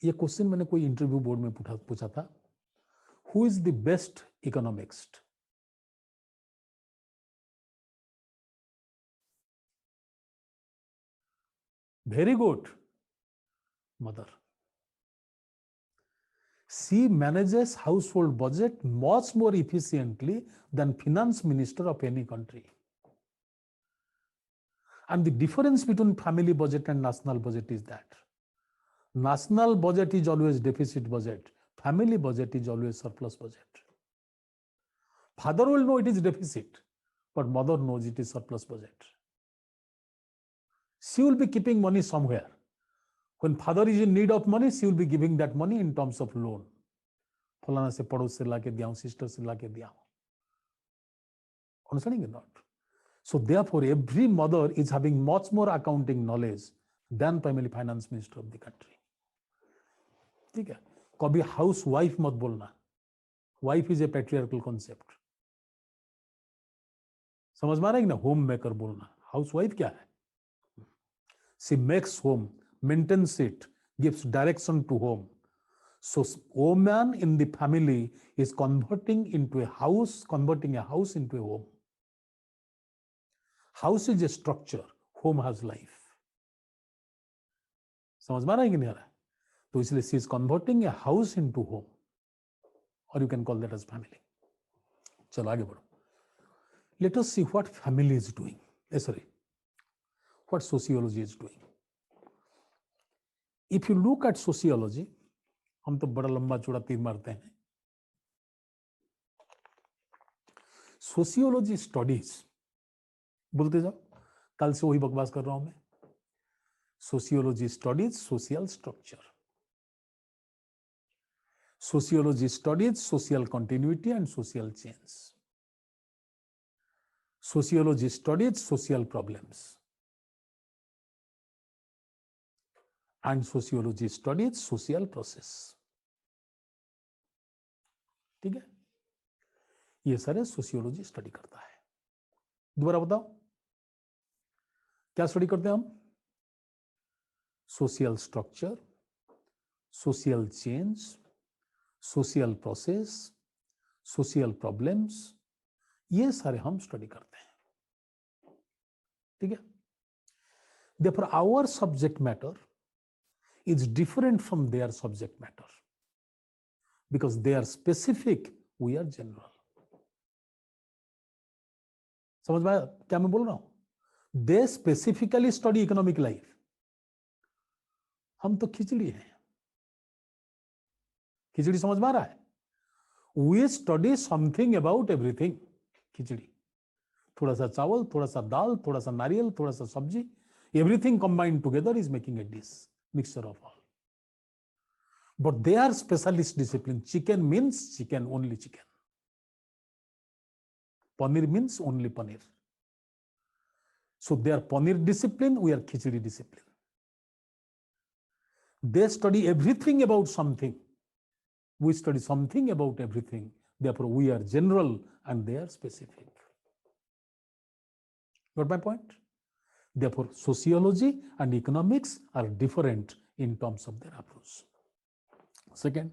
ये क्वेश्चन मैंने कोई इंटरव्यू बोर्ड में पूछा था. Who is the best economist? Very good. Mother. She manages household budget much more efficiently than finance minister of any country. And the difference between family budget and national budget is that national budget is always deficit budget. Family budget is always surplus budget. Father will know it is deficit, but mother knows it is surplus budget. She will be keeping money somewhere. When father is in need of money, she will be giving that money in terms of loan. फलाना से पड़ोस से लाके दिया हूं, sister से लाके दिया हूं. Understanding or not? So therefore, every mother is having much more accounting knowledge than primarily finance minister of the country. ठीक है? कभी हाउस वाइफ मत बोलना. Wife is a patriarchal concept. समझ में आ रहा है कि ना? होम मेकर बोलना. हाउस वाइफ क्या है? She makes home, maintains it, gives direction to home. So woman in the family is converting a house into a home. House is a structure, home has life. समझ में आ रहा है कि नहीं आ रहा है? तो इसलिए she is converting a house into home, or you can call that as family. चलो आगे बढ़ो. Let us see what family is doing. What sociology is doing. If you look at sociology, हम तो बड़ा लंबा चौड़ा तीर मारते हैं. सोशियोलॉजी स्टडीज, बोलते जाओ, कल से वही बकवास कर रहा हूं मैं. Sociology studies social structure. Sociology studies social continuity and social change. Sociology studies social problems. And sociology studies social process. ठीक है? ये सारे सोशियोलॉजी स्टडी करता है. दोबारा बताओ, क्या स्टडी करते हैं हम? Social structure, social change, social process, social problems, ये सारे हम स्टडी करते हैं. ठीक है? Therefore, our subject matter is different from their subject matter because they are specific, we are general. समझ में आया क्या मैं बोल रहा हूं? They specifically study economic life. हम तो खिचड़ी हैं. खिचड़ी समझ में आ रहा है? We study something about everything. खिचड़ी, थोड़ा सा चावल, थोड़ा सा दाल, थोड़ा सा नारियल, थोड़ा सा सब्जी, everything combined together is making a dish. Mixture of all. But they are specialist discipline. Chicken means chicken, only chicken. Paneer means only paneer. So they are paneer discipline, we are khichdi discipline. They study everything about something. We study something about everything. Therefore, we are general and they are specific. Got my point? Therefore, sociology and economics are different in terms of their approach. Second,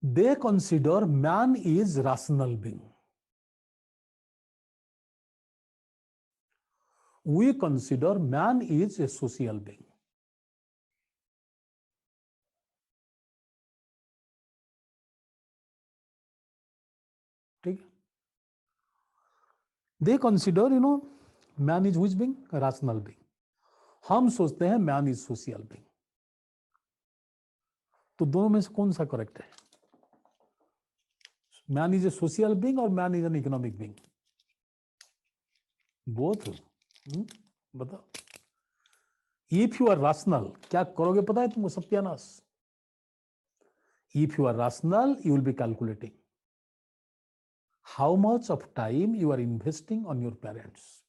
they consider man is rational being. We consider man is a social being. ठीक है? They consider, man is which being? A rational being. हम सोचते हैं man is social being. तो दोनों में से कौन सा करेक्ट है? Man is a social being और man is an economic being? Both. बताओ। इफ यू आर rational, क्या करोगे पता है तुमको? सत्यानाश। If you are rational, you will be calculating how much of time you are investing on your parents.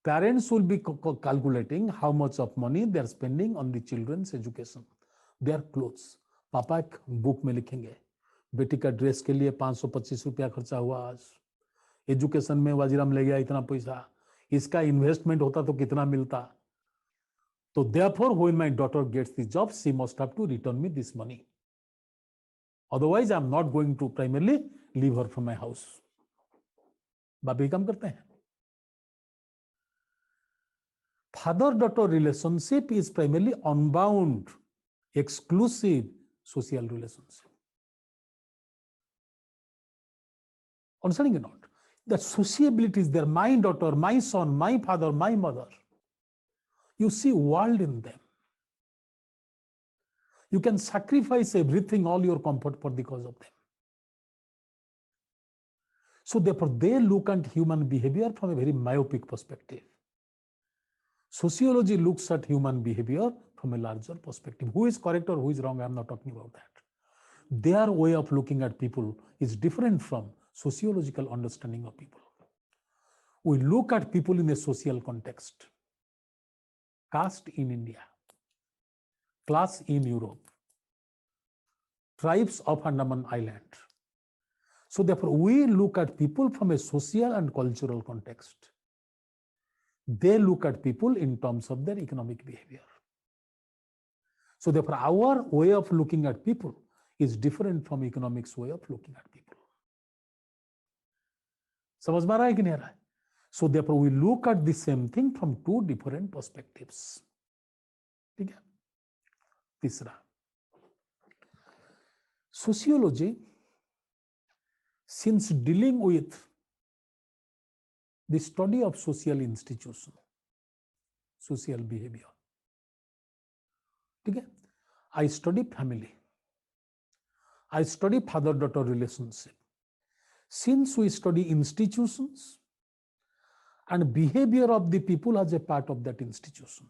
Parents will be calculating how much of money they are spending on the children's education, their clothes. पापा एक book में लिखेंगे, बेटी का dress के लिए 525 रुपया खर्चा हुआ, आज एजुकेशन में वजीराम ले गया इतना पैसा, इसका इन्वेस्टमेंट होता तो कितना मिलता. So therefore, when my daughter gets the job, she must have to return me this money. Otherwise, I'm not going to primarily leave her from my house. बाप ये काम करते हैं. Father-daughter relationship is primarily unbound, exclusive social relationship. Understanding or not? That sociability is there. My daughter, my son, my father, my mother. You see world in them. You can sacrifice everything, all your comfort for because of them. So therefore, they look at human behavior from a very myopic perspective. Sociology looks at human behavior from a larger perspective. Who is correct or who is wrong? I'm not talking about that. Their way of looking at people is different from sociological understanding of people. We look at people in a social context. Caste in India, class in Europe, tribes of Andaman Island. So therefore, we look at people from a social and cultural context. They look at people in terms of their economic behavior. So therefore, our way of looking at people is different from economics' way of looking at people. समझ में आ रहा है कि नहीं आ रहा है? So therefore, we look at the same thing from two different perspectives. ठीक है? तीसरा, sociology, since dealing with the study of social institution, social behavior, ठीक है? I study family. I study father-daughter relationship. Since we study institutions and behavior of the people as a part of that institution,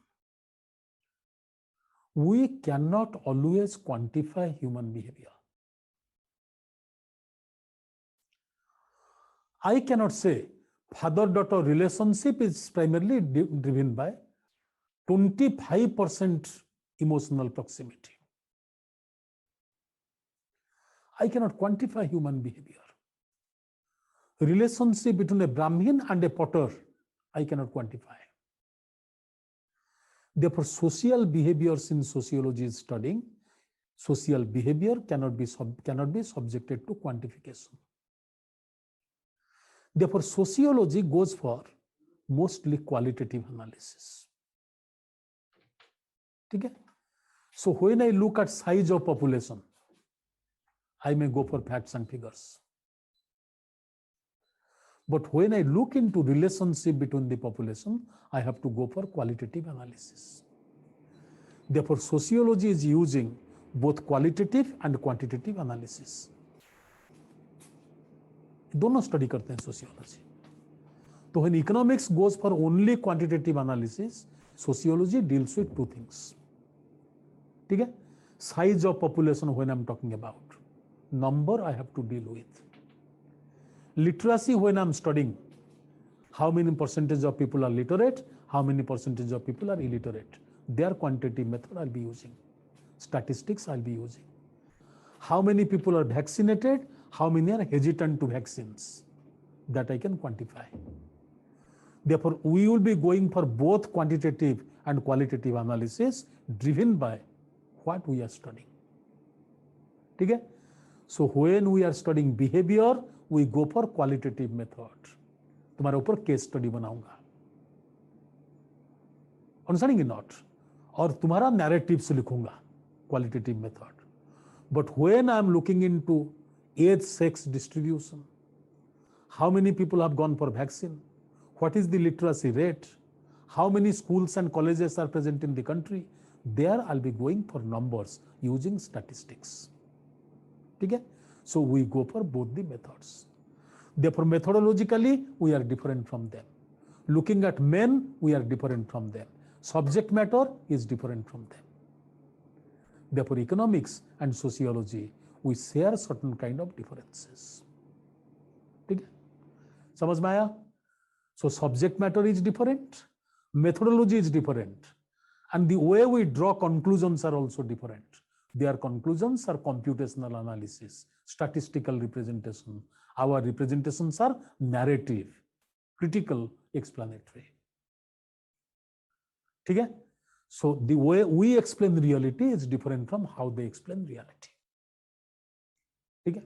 we cannot always quantify human behavior. I cannot say father-daughter relationship is primarily driven by 25% emotional proximity. I cannot quantify human behavior. Relationship between a Brahmin and a potter, I cannot quantify. Therefore, social behaviors in sociology is studying. Social behavior cannot be subjected to quantification. Therefore, sociology goes for mostly qualitative analysis. Okay? So when I look at size of population, I may go for facts and figures. But when I look into relationship between the population, I have to go for qualitative analysis. Therefore, sociology is using both qualitative and quantitative analysis. दोनों study करते हैं sociology. तो when economics goes for only quantitative analysis, sociology deals with two things. ठीक है? Size of population when I'm talking about. Number I have to deal with. Literacy when I'm studying. How many percentage of people are literate? How many percentage of people are illiterate? Their quantitative method I'll be using. Statistics I'll be using. How many people are vaccinated? How many are hesitant to vaccines? That I can quantify. Therefore, we will be going for both quantitative and qualitative analysis driven by what we are studying. Okay? So when we are studying behavior, we go for qualitative method. तुम्हारे ऊपर case study बनाऊंगा. Understanding or not? और तुम्हारा narratives लिखूंगा, qualitative method. But when I am looking into age, sex distribution, how many people have gone for vaccine? What is the literacy rate? How many schools and colleges are present in the country? there I'll be going for numbers using statistics. Okay? So we go for both the methods. Therefore, methodologically, we are different from them. Looking at men, we are different from them. Subject matter is different from them. Therefore, economics and sociology, we share certain kind of differences. Okay? समझ में आया? So subject matter is different, methodology is different, and the way we draw conclusions are also different. Their conclusions are computational analysis, statistical representation. Our representations are narrative, critical, explanatory. Okay? So the way we explain reality is different from how they explain reality. Okay?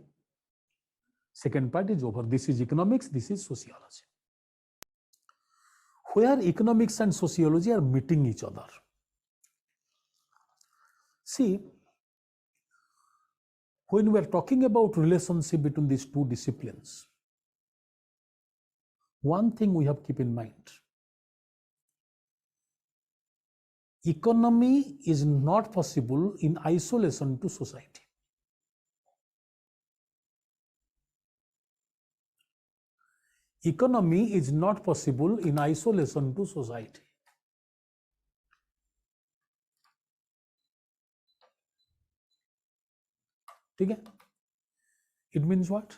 Second part is over. This is economics, this is sociology. Where economics and sociology are meeting each other. See, when we are talking about relationship between these two disciplines, one thing we have to keep in mind. Economy is not possible in isolation to society. Economy is not possible in isolation to society. Okay? It means what?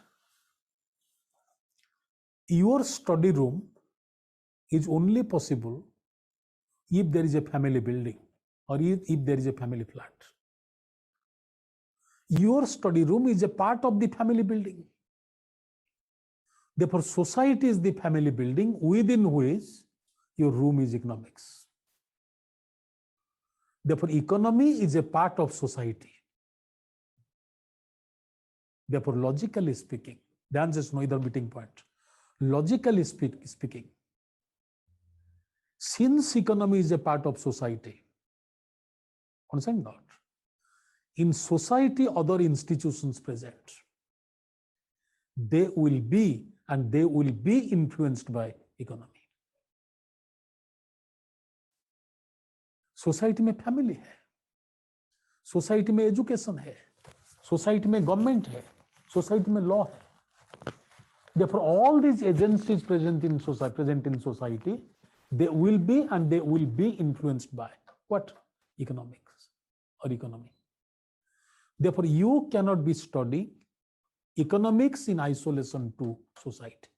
Your study room is only possible if there is a family building or if there is a family flat. Your study room is a part of the family building. Therefore, society is the family building within which your room is economics. Therefore, economy is a part of society. Therefore, logically speaking, the answer is no either meeting point. Logically speaking, since economy is a part of society, understand not? In society, other institutions present, they will be influenced by economy. Society में family है, society में education है, society में government है, society में law है. Therefore, all these agencies present in society, they will be influenced by what? Economics or economy. Therefore, you cannot be studying economics in isolation to society.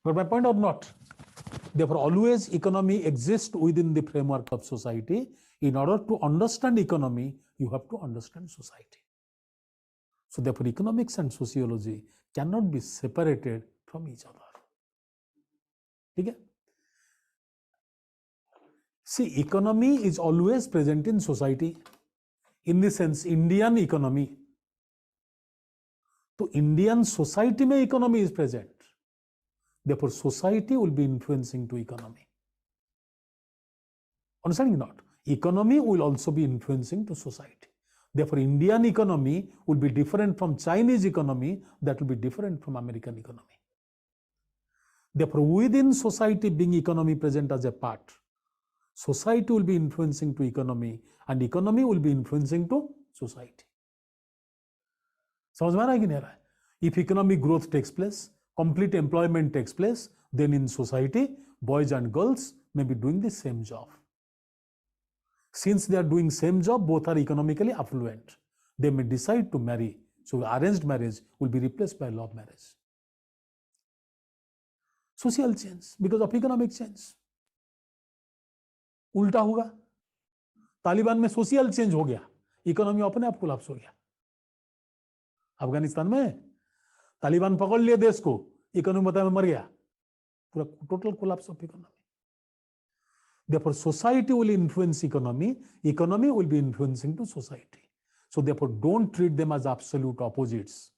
Got my point or not? Therefore, always economy exists within the framework of society. In order to understand economy, you have to understand society. So therefore, economics and sociology cannot be separated from each other. Okay? See, economy is always present in society. In the sense, Indian economy. So Indian society mein economy is present. Therefore, society will be influencing to economy. Understanding or not? Economy will also be influencing to society. Therefore, Indian economy will be different from Chinese economy, that will be different from American economy. Therefore, within society being economy present as a part, society will be influencing to economy and economy will be influencing to society. समझ में आ रहा है कि नहीं आ रहा है? If economic growth takes place, complete employment takes place, then in society, boys and girls may be doing the same job. Since they are doing same job, both are economically affluent. They may decide to marry. So arranged marriage will be replaced by love marriage. Social change because of economic change. उल्टा होगा. तालिबान में social change हो गया, economy अपने आप collapse हो गया. अफगानिस्तान में तालिबान पकड़ लिए देश को, इकोनॉमी बता में मर गया, पूरा total collapse of economy. Therefore, society will influence economy, economy will be influencing to society. So therefore, don't treat them as absolute opposites.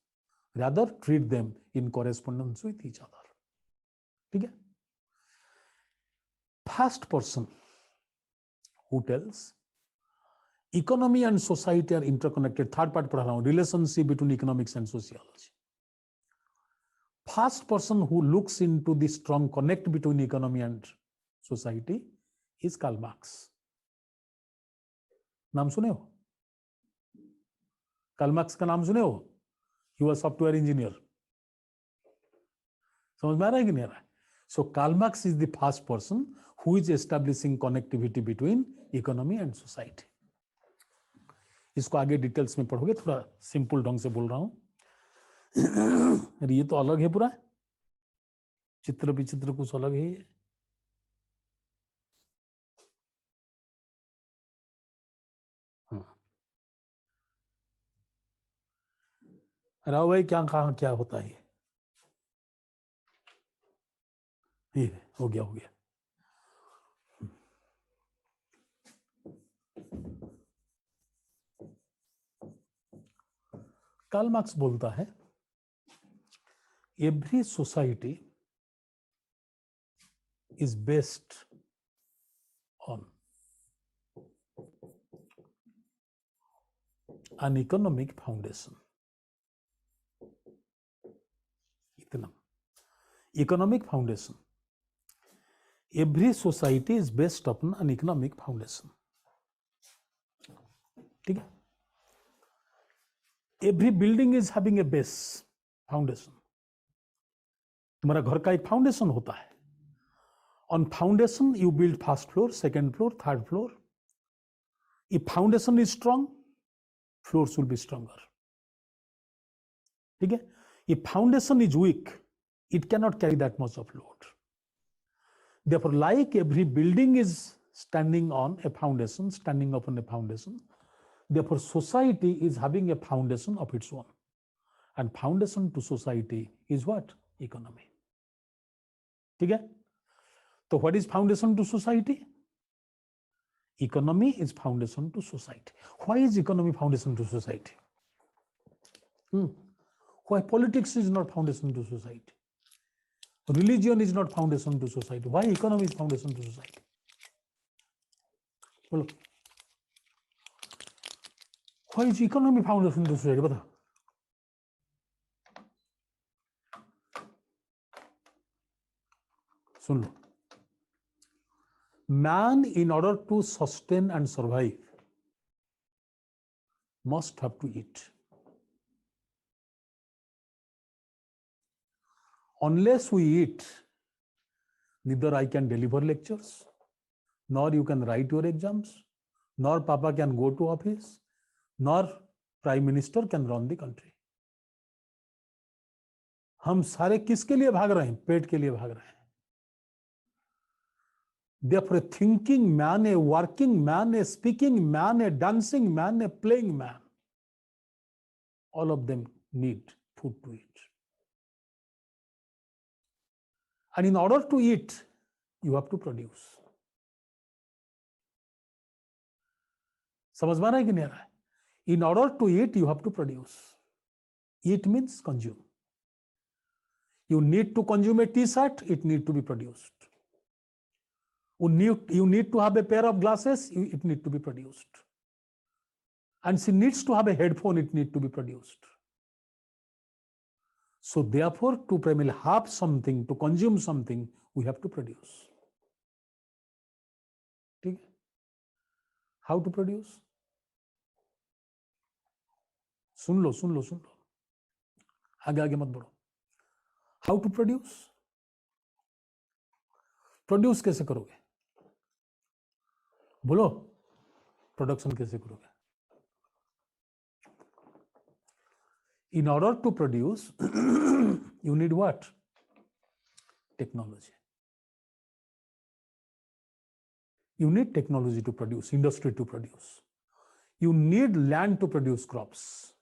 Rather, treat them in correspondence with each other. Okay? First person who tells economy and society are interconnected. Third part पढ़ा रहा हूँ, relationship between economics and sociology. First person who looks into the strong connect between economy and society is Karl Marx. नाम सुने हो? Karl Marx का नाम सुने हो? He was software engineer. समझ में आ रहा है कि नहीं आ रहा है? So Karl Marx is the first person who is establishing connectivity between economy and society. इसको आगे डिटेल्स में पढ़ोगे, थोड़ा सिंपल ढंग से बोल रहा हूं। ये तो अलग है पूरा, चित्र विचित्र कुछ अलग है। राव भाई क्या कहा, क्या होता है ये हो गया हो गया। कार्ल मार्क्स बोलता है every society is based on an economic foundation. Economic foundation. Every society is based upon an economic foundation. ठीक है? Every building is having a base foundation. तुम्हारा घर का एक फाउंडेशन होता है। On foundation, you build first floor, second floor, third floor. If foundation is strong, floors will be stronger. ठीक है? If foundation is weak, it cannot carry that much of load. Therefore, like every building is standing on a foundation, standing upon a foundation, therefore society is having a foundation of its own. And foundation to society is what? Economy. ठीक है? So what is foundation to society? Economy is foundation to society. Why is economy foundation to society? Why politics is not foundation to society? Religion is not foundation to society. Why economy is foundation to society? Well, why is economy foundation to society? बताओ। सुन लो। Man, in order to sustain and survive, must have to eat. Unless we eat, neither I can deliver lectures, nor you can write your exams, nor Papa can go to office, nor Prime Minister can run the country. हम सारे किसके लिए भाग रहे हैं? पेट के लिए भाग रहे हैं। Therefore, a thinking man, a working man, a speaking man, a dancing man, a playing man, all of them need food to eat. And in order to eat, you have to produce. समझ में आ रहा है कि नहीं आ रहा है? In order to eat, you have to produce. Eat means consume. You need to consume a t-shirt, it need to be produced. You need to have a pair of glasses, it need to be produced. And she needs to have a headphone, it need to be produced. So therefore, to primarily have something, to consume something, we have to produce. ठीक है? How to produce? सुन लो सुन लो सुन लो, आगे आगे मत बढ़ो। How to produce? Produce कैसे करोगे? बोलो, production कैसे करोगे? In order to produce, you need what? Technology. You need technology to produce, industry to produce. You need land to produce crops.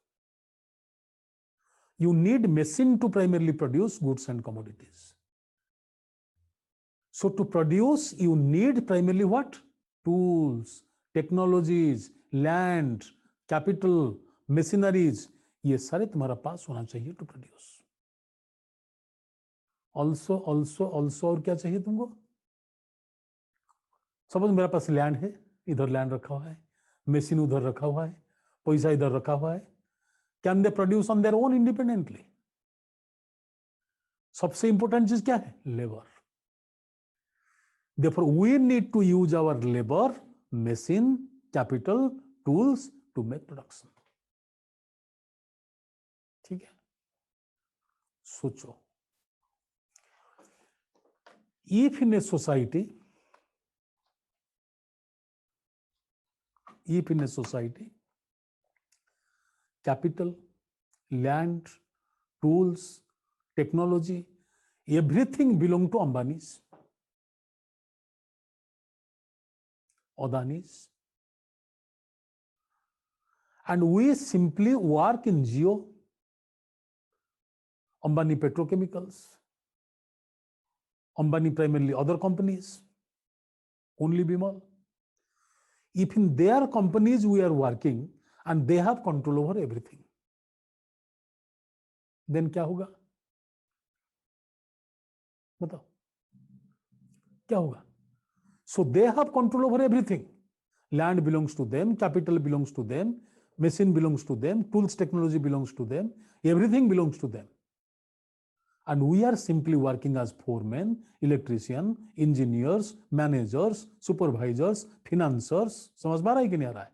You need machine to primarily produce goods and commodities. So to produce, you need primarily what? Tools, technologies, land, capital, machineries. ये सारे तुम्हारा पास होना चाहिए to produce. Also also also और क्या चाहिए तुमको? सपोज मेरे पास लैंड है, इधर लैंड रखा हुआ है, मशीन उधर रखा हुआ है, पैसा इधर रखा हुआ है। Can they produce on their own independently? सबसे इंपॉर्टेंट चीज क्या है? Labour. Therefore, we need to use our labor, machine, capital tools to make production. ठीक है, सोचो, if in a society capital, land, tools, technology, everything belong to Ambani's, Adani's, and we simply work in Geo, Ambani Petrochemicals, Ambani primarily other companies, only Bimal. If in their companies we are working and they have control over everything, then क्या होगा? बताओ क्या होगा? So they have control over everything. Land belongs to them, capital belongs to them, machine belongs to them, tools technology belongs to them, everything belongs to them. And we are simply working as foremen, electrician, engineers, managers, supervisors, financiers, समझ में आ रहा है कि नहीं आ रहा है?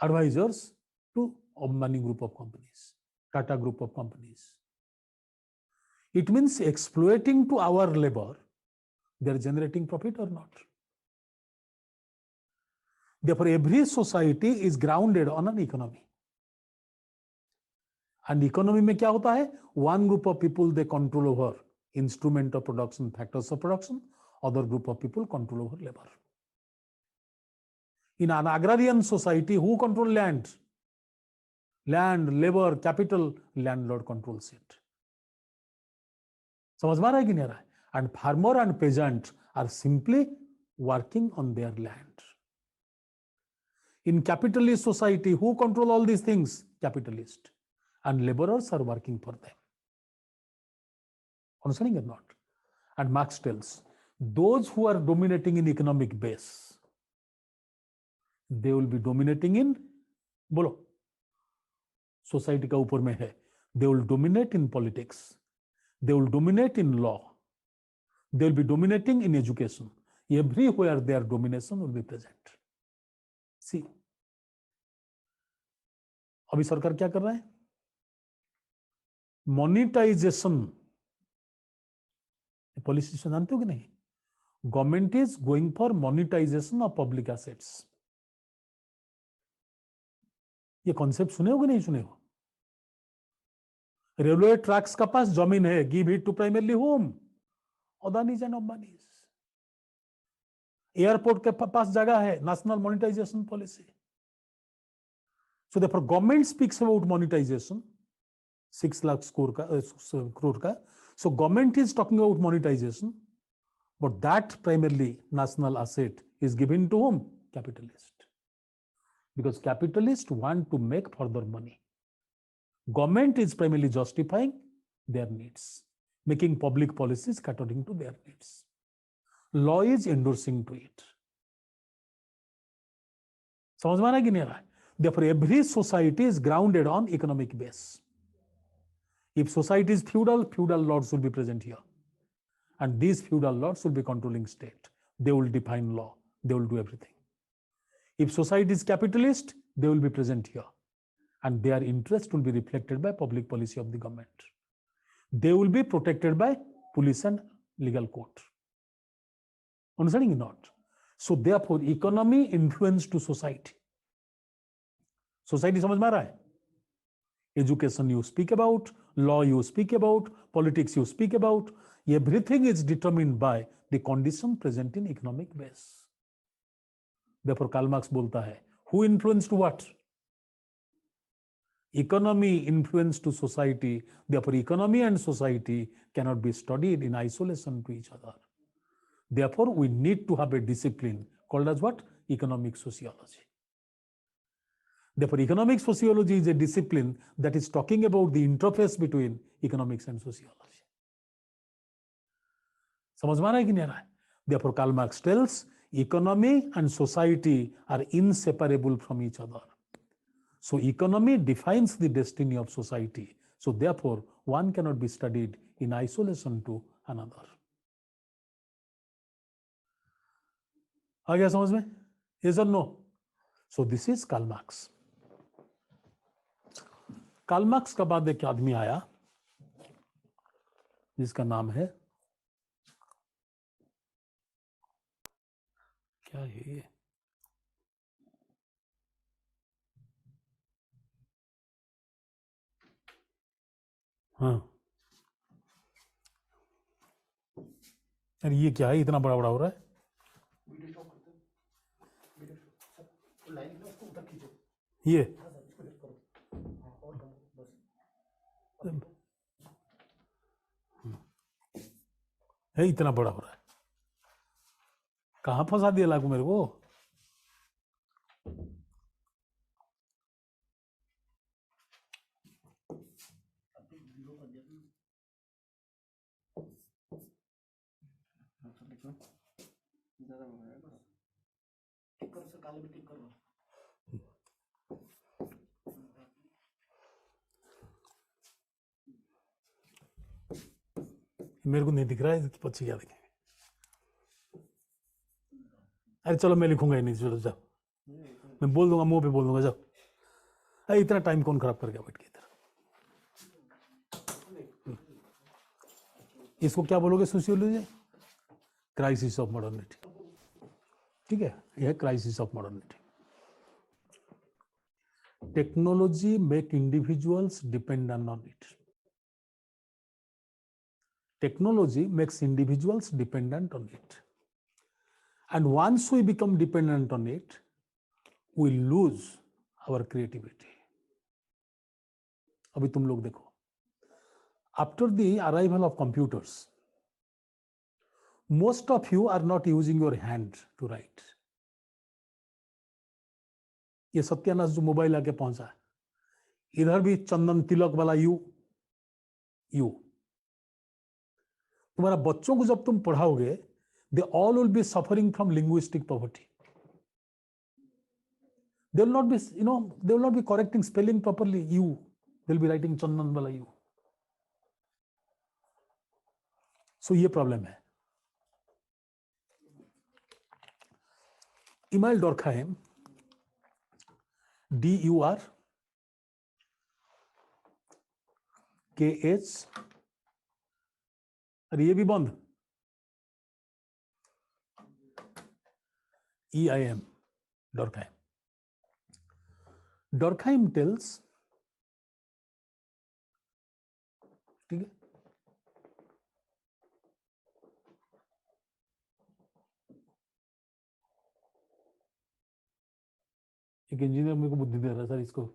Advisors to Ambani group of companies, Tata group of companies. It means exploiting to our labor, they are generating profit or not. Therefore, every society is grounded on an economy. And economy में क्या होता है? One group of people they control over instrument of production, factors of production. Other group of people control over labor. In an agrarian society, who control land? Land, labor, capital, landlord controls it. समझ में आ रहा है कि नहीं आ रहा है? And farmer and peasant are simply working on their land. In capitalist society, who control all these things? Capitalist. And laborers are working for them. Understanding or not? And Marx tells, those who are dominating in economic base, they will be dominating in, बोलो, society का ऊपर में है, they will dominate in politics, they will dominate in law, they will be dominating in education. Everywhere their domination will be present. See, अभी सरकार क्या कर रहा है? Monetization पॉलिसी जानते हो कि नहीं? Government is going for monetisation of public assets. ये कॉन्सेप्ट सुने हो कि नहीं सुने हो? रेलवे ट्रैक्स का पास जमीन है, give it to primarily home, Adanis and Ambanis. Airport के पास जगह है, national monetisation policy. So therefore government speaks about monetisation 6 lakh crore का. So government is talking about monetization, but that primarily national asset is given to whom? Capitalist. Because capitalists want to make further money. Government is primarily justifying their needs, making public policies catering to their needs. Law is endorsing to it. समझ में आ रहा है कि नहीं आ रहा है? Therefore, every society is grounded on economic base. If society is feudal, feudal lords will be present here. And these feudal lords will be controlling state. They will define law. They will do everything. If society is capitalist, they will be present here. And their interest will be reflected by public policy of the government. They will be protected by police and legal court. Understanding or not? So therefore, economy influence to society. Society समझ में आ रहा है? Education you speak about, law you speak about, politics you speak about, everything is determined by the condition present in economic base. Therefore, Karl Marx बोलता है, who influenced what? Economy influence to society. Therefore, economy and society cannot be studied in isolation to each other. Therefore, we need to have a discipline called as what? Economic sociology. Therefore, economic sociology is a discipline that is talking about the interface between economics and sociology. समझ में आ रहा है कि नहीं आ रहा है? Therefore, Karl Marx tells economy and society are inseparable from each other. So, economy defines the destiny of society. So, therefore, one cannot be studied in isolation to another. आ गया समझ में? Yes or no? So this is Karl Marx. Karl Marx का बाद एक आदमी आया जिसका नाम है, क्या है ये, हाँ, अरे ये क्या है, इतना बड़ा बड़ा हो रहा है। ये है, इतना बड़ा हो रहा है, कहाँ फंसा दिया लागू मेरे को। मेरे को नहीं दिख रहा है, पक्षी क्या देखेंगे। अरे चलो मैं लिखूंगा ही नहीं, चलो जाओ, मैं बोल दूंगा, मुंह पे बोल दूंगा, जाओ। अरे इतना टाइम कौन खराब कर गया बैठ के इधर। इसको क्या बोलोगे सोशियोलॉजी? Crisis of modernity. ठीक है, यह crisis of modernity. Technology make individuals dependent on it. Technology makes individuals dependent on it. And once we become dependent on it, we lose our creativity. अभी तुम लोग देखो, after the arrival of computers, most of you are not using your hand to write. ये सत्यानाश जो mobile आके पहुंचा, इधर भी चंदन तिलक वाला यू। तुम्हारा बच्चों को जब तुम पढ़ाओगे, they all will be suffering from linguistic poverty. They will not be, they will not be correcting spelling properly. You, they'll be writing Chandan wala you. So ये प्रॉब्लम है। इमाइल डॉर्कहाइम, DURKH, अरे ये भी बंद, EIM, डॉर्कहाइम। डॉर्कहाइम टेल्स, ठीक है, एक engineer मेरे को बुद्धि दे रहा है सर इसको।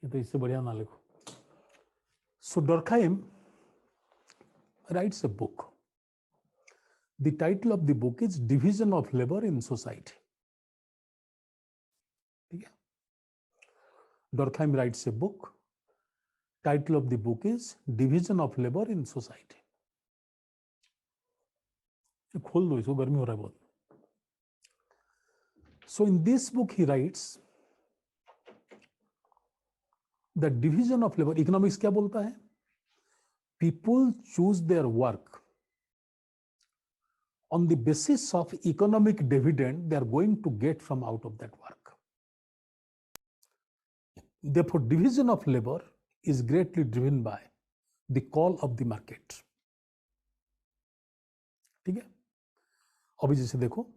तो इससे बढ़िया ना लिखो। सो डॉर्कहाइम writes a book. The title of the book is Division of Labor in Society. ठीक है, डॉर्कहाइम writes a book. Title of the book is Division of Labor in Society. खोल दो इसको, गर्मी हो रहा है बहुत। So in this book he writes the division of labor. Economics क्या बोलता है? People choose their work on the basis of economic dividend they are going to get from out of that work. Therefore, division of labor is greatly driven by the call of the market. ठीक है, अभी जैसे देखो,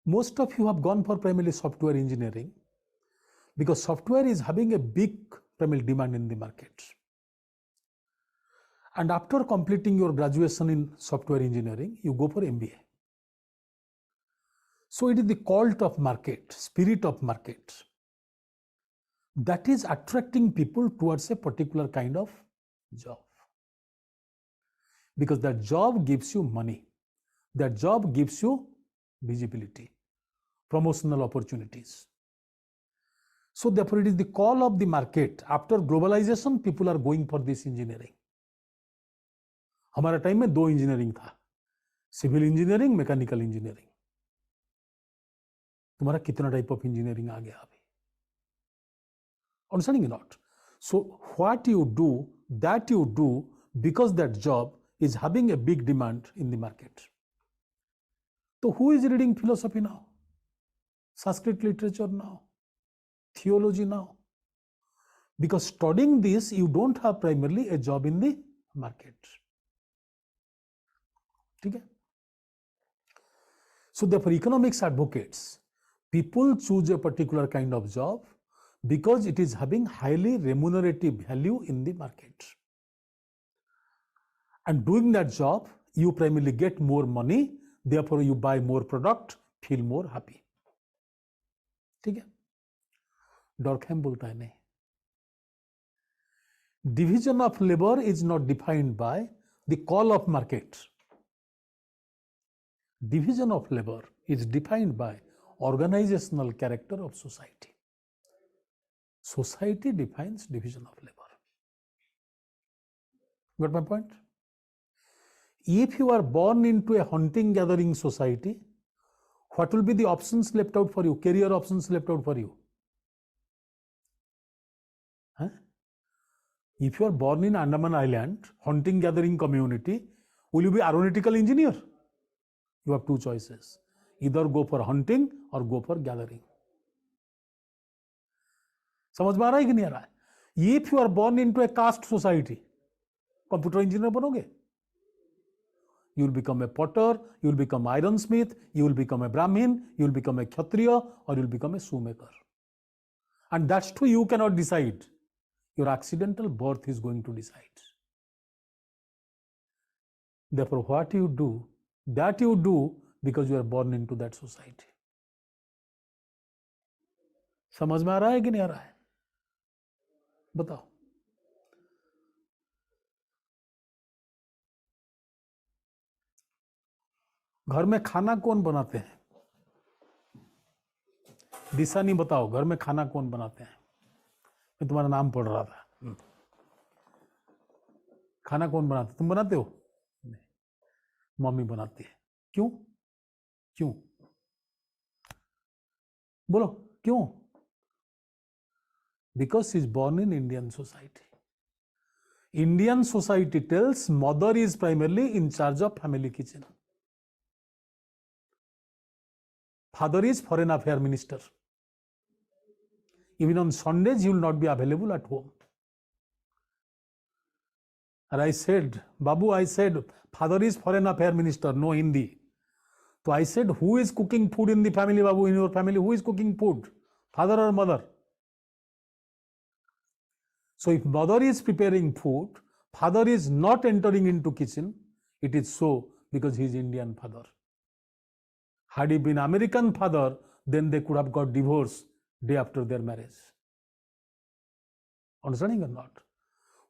most of you have gone for primarily software engineering because software is having a big primary demand in the market. And after completing your graduation in software engineering, you go for MBA. So it is the cult of market, spirit of market, that is attracting people towards a particular kind of job. Because that job gives you money, that job gives you visibility, promotional opportunities. So therefore it is the call of the market. After globalization, people are going for this engineering. हमारा time में 2 engineering था, civil engineering, mechanical engineering, तुम्हारा कितना type of engineering आ गया अभी? Understanding or not? So what you do, that you do because that job is having a big demand in the market. So who is reading philosophy now, Sanskrit literature now, theology now? Because studying this, you don't have primarily a job in the market. Okay? So therefore, economics advocates, people choose a particular kind of job because it is having highly remunerative value in the market. And doing that job, you primarily get more money, therefore you buy more product, feel more happy. ठीक है? डॉर्कहैम बोलता है नहीं. Division of labor is not defined by the call of market. Division of labor is defined by organizational character of society. Society defines division of labor. Got my point? If you are born into a hunting gathering society, what will be the options left out for you, career options left out for you? Huh? If you are born in Andaman Island, hunting gathering community, will you be aeronautical engineer? You have two choices. Either go for hunting or go for gathering. समझ में आ रहा है कि नहीं आ रहा है? If you are born into a caste society, computer engineer बनोगे. You will become a potter, you will become ironsmith, you will become a brahmin, you will become a kshatriya, or you will become a shoemaker. And that's true, you cannot decide. Your accidental birth is going to decide. Therefore, what you do, that you do because you are born into that society. समझ में आ रहा है कि नहीं आ रहा है? बताओ. घर में खाना कौन बनाते हैं? दिशा नहीं बताओ, घर में खाना कौन बनाते हैं? मैं तुम्हारा नाम पढ़ रहा था. खाना कौन बनाते? तुम बनाते हो? नहीं, मम्मी बनाती है. क्यों? क्यों? बोलो क्यों? Because she is born in Indian society. Indian society tells mother is primarily in charge of family kitchen. Father is foreign affairs minister. Even on Sundays, he will not be available at home. And I said, Babu, I said, father is foreign affairs minister, no Hindi. So I said, who is cooking food in the family, Babu, in your family? Who is cooking food? Father or mother? So if mother is preparing food, father is not entering into kitchen, it is so because he is Indian father. Had he been American father, then they could have got divorced day after their marriage. Understanding or not?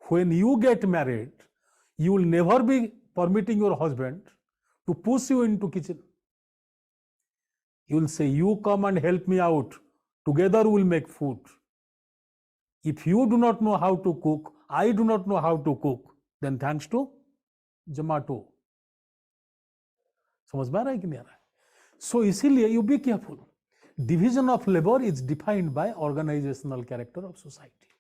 When you get married, you will never be permitting your husband to push you into kitchen. You will say, you come and help me out. Together we will make food. If you do not know how to cook, I do not know how to cook, then thanks to Zomato. समझ में आ रहा है कि नहीं आ रहा है? So इसीलिए you be careful. Division of labor is defined by organizational character of society.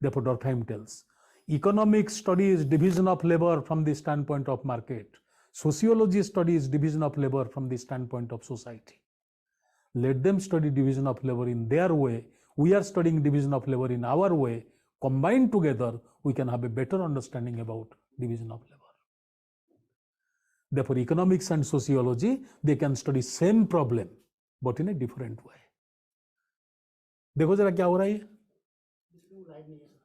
Therefore, Durkheim tells, economics studies division of labor from the standpoint of market. Sociology studies division of labor from the standpoint of society. Let them study division of labor in their way. We are studying division of labor in our way. Combined together, we can have a better understanding about division of labor. Therefore, economics and sociology, they can study same problem, but in a different way. देखो जरा क्या हो रहा है?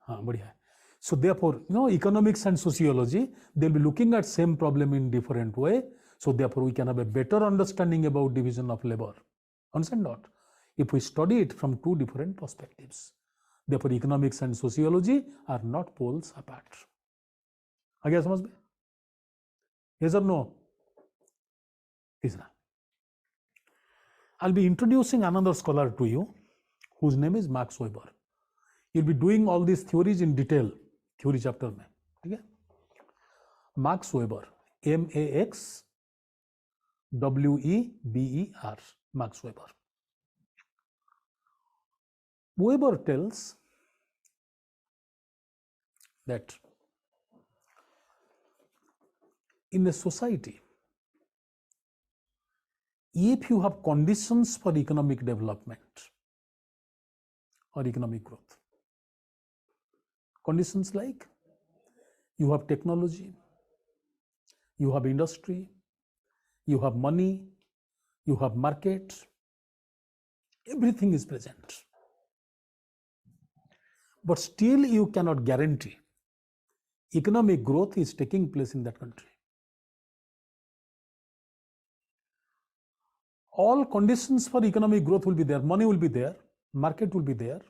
हाँ, बढ़िया है. So therefore, economics and sociology, they'll be looking at same problem in different way. So therefore, we can have a better understanding about division of labor. Understand not? If we study it from two different perspectives. Therefore, economics and sociology are not poles apart. आ गया समझ में? Yes or no? तीसरा. I'll be introducing another scholar to you, whose name is Max Weber. You'll be doing all these theories in detail, theory chapter में, ठीक है? Max Weber, M-A-X Weber, Max Weber. Weber tells that in a society, if you have conditions for economic development or economic growth, conditions like you have technology, you have industry, you have money, you have market, everything is present. But still you cannot guarantee economic growth is taking place in that country. All conditions for economic growth will be there. Money will be there, market will be there,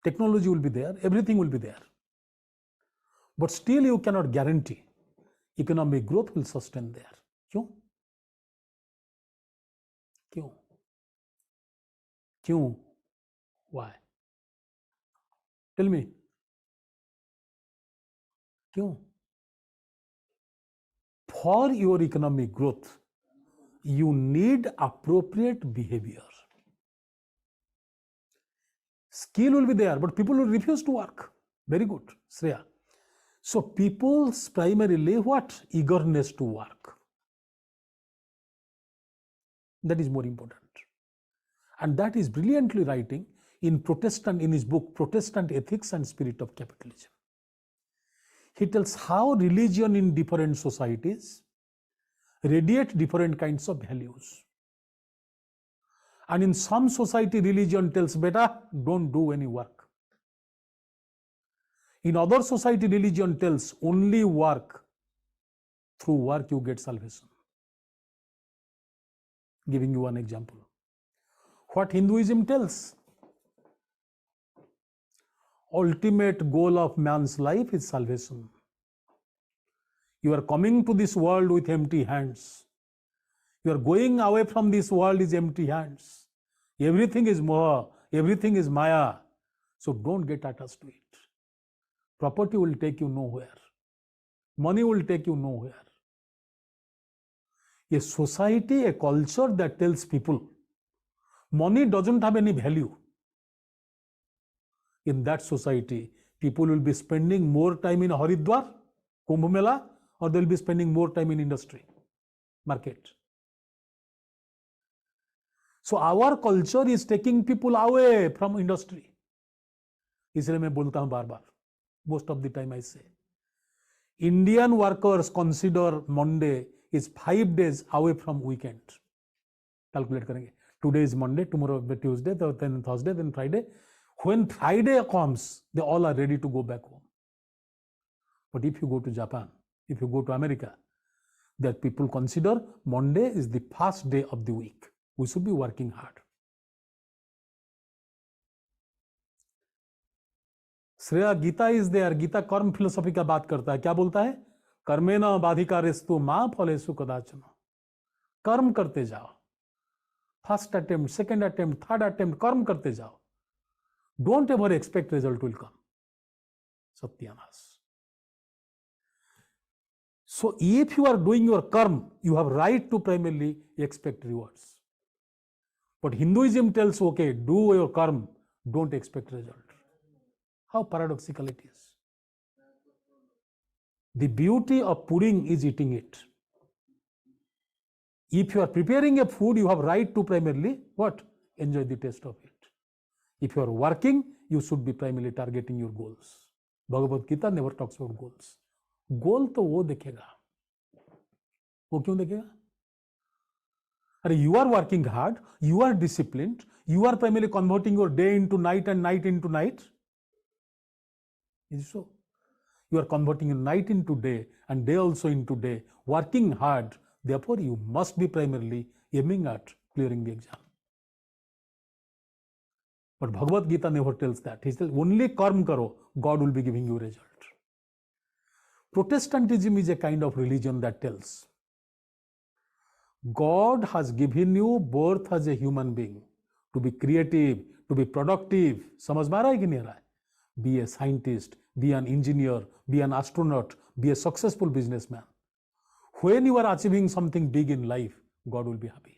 technology will be there, everything will be there. But still you cannot guarantee economic growth will sustain there. क्यों? क्यों? क्यों? Why? Tell me. क्यों? For your economic growth, you need appropriate behavior. Skill will be there, but people will refuse to work. Very good, Shreya. So people's primarily what? Eagerness to work. That is more important. And that is brilliantly writing in his book, Protestant Ethics and Spirit of Capitalism. He tells how religion in different societies radiate different kinds of values. And in some society, religion tells, beta, don't do any work. In other society, religion tells, only work. Through work, you get salvation. Giving you one example. What Hinduism tells? Ultimate goal of man's life is salvation. You are coming to this world with empty hands. You are going away from this world with empty hands. Everything is moha, everything is maya. So don't get attached to it. Property will take you nowhere. Money will take you nowhere. A society, a culture that tells people money doesn't have any value. In that society, people will be spending more time in Haridwar, Kumbh Mela, or they'll be spending more time in industry, market. So our culture is taking people away from industry. इसलिए मैं बोलता हूं बार बार, most of the time I say, Indian workers consider Monday is 5 days away from weekend. Calculate करेंगे. Today is Monday, tomorrow is Tuesday, then Thursday, then Friday. When Friday comes, they all are ready to go back home. But if you go to Japan, if you go to America, that people consider Monday is the first day of the week. We should be working hard. Shreya, Gita is there. Gita karma philosophy का बात करता है. क्या बोलता है? कर्मेण बाधिकारेस्तु मा फलेषु कदाचन. कर्म करते जाओ. First attempt, second attempt, third attempt, कर्म करते जाओ. Don't ever expect result will come. सत्यानाश. So if you are doing your karma, you have right to primarily expect rewards. But Hinduism tells, okay, do your karma, don't expect result. How paradoxical it is. The beauty of pudding is eating it. If you are preparing a food, you have right to primarily what? Enjoy the taste of it. If you are working, you should be primarily targeting your goals. Bhagavad Gita never talks about goals. गोल तो वो देखेगा. वो क्यों देखेगा? अरे you are working hard, you are disciplined, you are primarily converting your day into night and night into night. Is it so? You are converting your night into day and day also into day, working hard. Therefore, you must be primarily aiming at clearing the exam. But Bhagavad Gita never tells that. He says only karma karo, God will be giving you result. Protestantism is a kind of religion that tells God has given you birth as a human being to be creative, to be productive. समझ में आ रहा है कि नहीं आ रहा है? Be a scientist, be an engineer, be an astronaut, be a successful businessman. When you are achieving something big in life, God will be happy.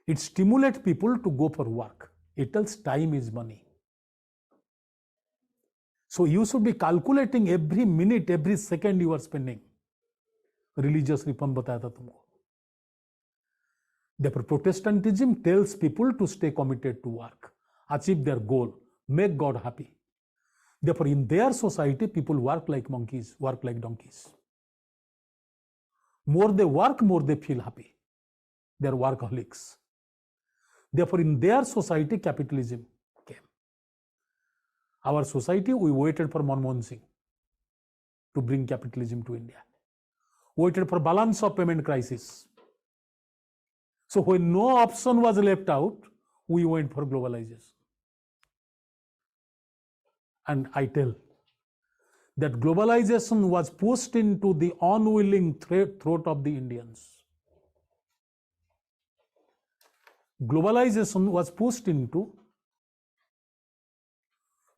It stimulates people to go for work. It tells time is money. So you should be calculating every minute, every second you are spending. Religious reform बताया था तुमको. Therefore, Protestantism tells people to stay committed to work, achieve their goal, make God happy. Therefore, in their society, people work like monkeys, work like donkeys. More they work, more they feel happy. They are workaholics. Therefore, in their society, capitalism came. Our society, we waited for Manmohan Singh to bring capitalism to India. Waited for balance of payment crisis. So when no option was left out, we went for globalization. And I tell that globalization was pushed into the unwilling throat of the Indians. Globalization was pushed into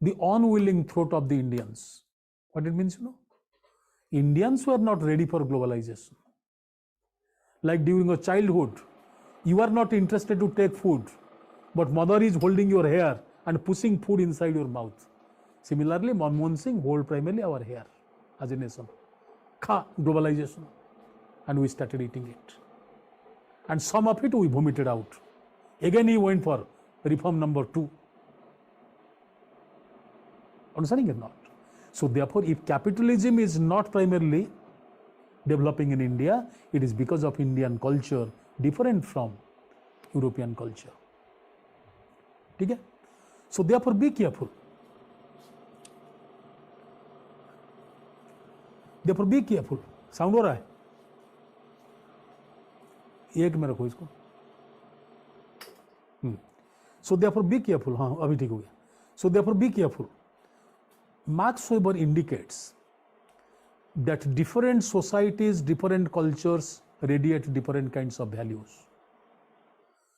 the unwilling throat of the Indians. What it means, you know? Indians were not ready for globalization. Like during your childhood, you are not interested to take food, but mother is holding your hair and pushing food inside your mouth. Similarly, Manmohan Singh hold primarily our hair as a nation. Globalization. And we started eating it. And some of it we vomited out. Again he went for reform number 2. Understanding or not? So therefore, if capitalism is not primarily developing in India, it is because of Indian culture different from European culture. Okay? So therefore, be careful. Therefore, be careful. Sound हो रहा है? एक में रखो इसको. So therefore, be careful. हाँ, अभी ठीक हो गया. So therefore, be careful. Max Weber indicates that different societies, different cultures radiate different kinds of values.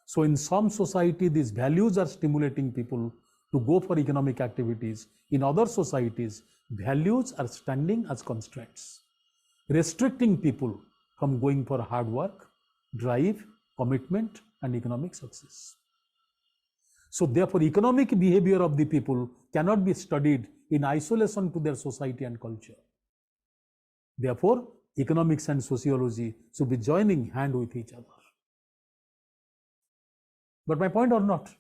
So in some society, these values are stimulating people to go for economic activities. In other societies, values are standing as constraints, restricting people from going for hard work, drive, commitment, and economic success. So therefore, economic behavior of the people cannot be studied in isolation to their society and culture. Therefore, economics and sociology should be joining hand with each other. But my point or not?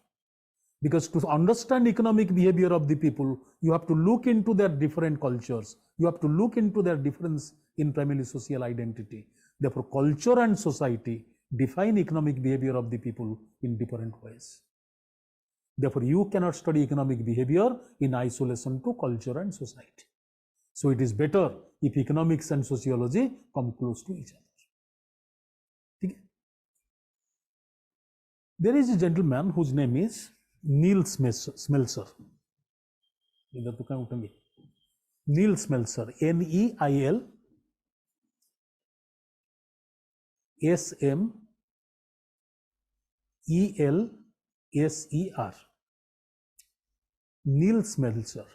Because to understand economic behavior of the people, you have to look into their different cultures. You have to look into their difference in primarily social identity. Therefore, culture and society define economic behavior of the people in different ways. Therefore, you cannot study economic behavior in isolation to culture and society. So it is better if economics and sociology come close to each other. Okay? There is a gentleman whose name is Neil Smeltzer. Neil Smeltzer, Neil Smelser. Neil Smeltzer. Neil Smelser.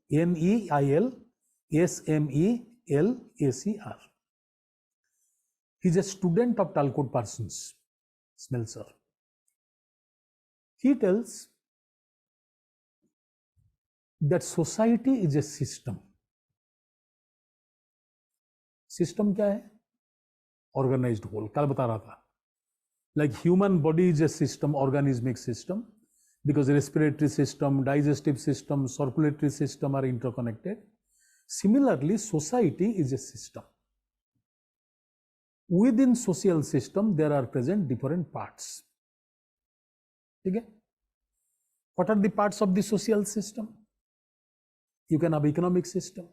He is a student of Talcott Parsons, Smeltzer. He tells that society is a system. System क्या है? Organized whole. कल बता रहा था. Like human body is a system, organismic system, because respiratory system, digestive system, circulatory system are interconnected. Similarly, society is a system. Within social system, there are present different parts. Okay? What are the parts of the social system? You can have economic system.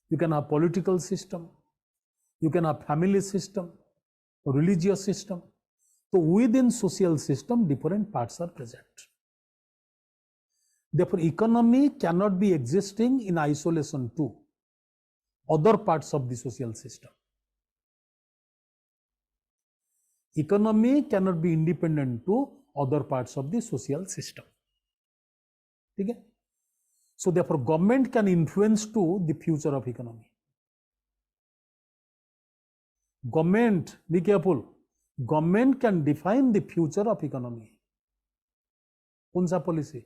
You can have political system. You can have family system, religious system. So within social system, different parts are present. Therefore, economy cannot be existing in isolation to other parts of the social system. Economy cannot be independent to other parts of the social system. Okay? So therefore, government can influence to the future of economy. Government, be careful. Government can define the future of economy. कौन सा policy?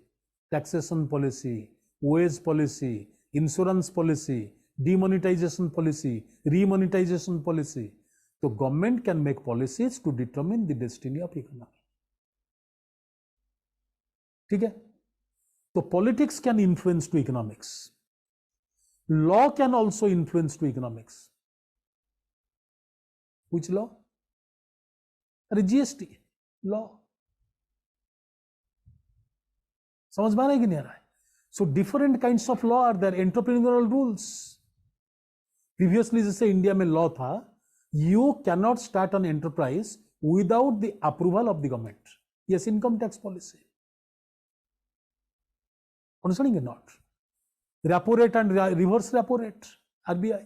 Taxation policy, wage policy, insurance policy, demonetization policy, remonetization policy. So government can make policies to determine the destiny of economy. ठीक है? So politics can influence to economics. Law can also influence to economics. Which law? GST law. समझ में आ रहा है कि नहीं आ रहा है? So different kinds of law are there. Entrepreneurial rules. Previously जैसे इंडिया में law था, you cannot start an enterprise without the approval of the government. Yes, income tax policy. Understanding or not? Repo rate and reverse repo rate, RBI.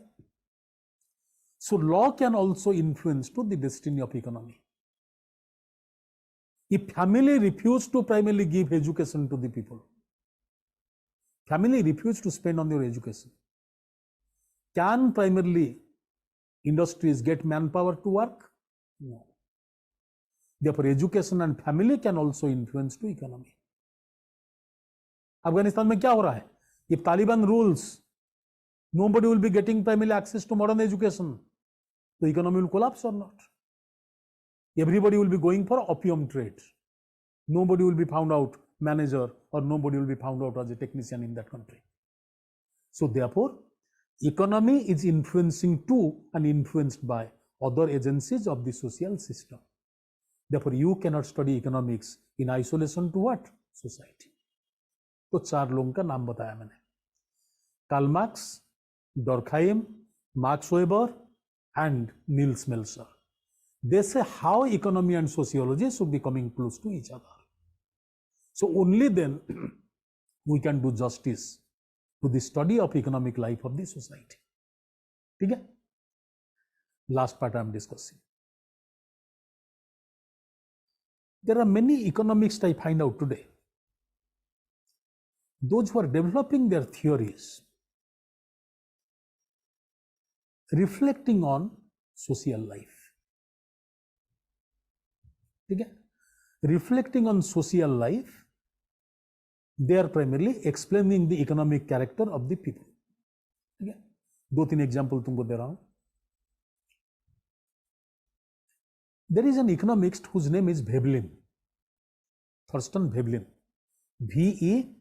So law can also influence to the destiny of economy. If family refuse to primarily give education to the people, family refuse to spend on their education, can primarily industries get manpower to work? No. Therefore, education and family can also influence to economy. Afghanistan में क्या हो रहा है? If Taliban rules, nobody will be getting primarily access to modern education. The economy will collapse or not? Everybody will be going for opium trade. Nobody will be found out manager or nobody will be found out as a technician in that country. So therefore, economy is influencing to and influenced by other agencies of the social system. Therefore, you cannot study economics in isolation to what? Society. तो 4 लोगों का नाम बताया मैंने. Karl Marx, Durkheim, Max Weber and Niels Melzer. They say how economy and sociology should be coming close to each other. So only then we can do justice to the study of economic life of the society. ठीक है? Last part I am discussing. There are many economists I find out today. Those who are developing their theories, reflecting on social life. ठीक है? Reflecting on social life, they are primarily explaining the economic character of the people. ठीक है? 2-3 example तुमको दे रहा हूं. There is an economist whose name is Veblen, Thorsten Veblen, Veblen.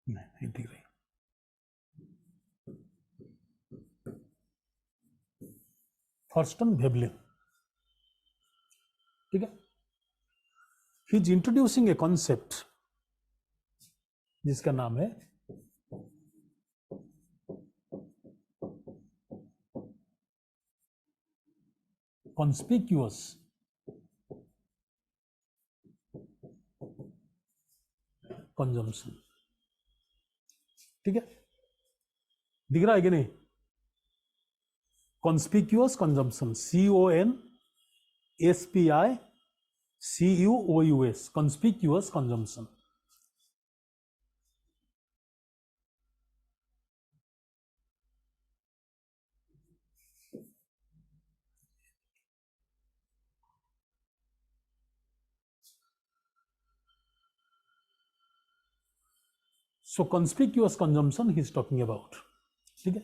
नहीं ठीक है. Thorsten Veblen. ठीक है? He is introducing a concept जिसका नाम है कॉन्स्पिक्यूअस कंजम्पशन. ठीक है? दिख रहा है कि नहीं? Conspicuous consumption, CONSPICUOUS, conspicuous consumption. So conspicuous consumption he is talking about. ठीक है?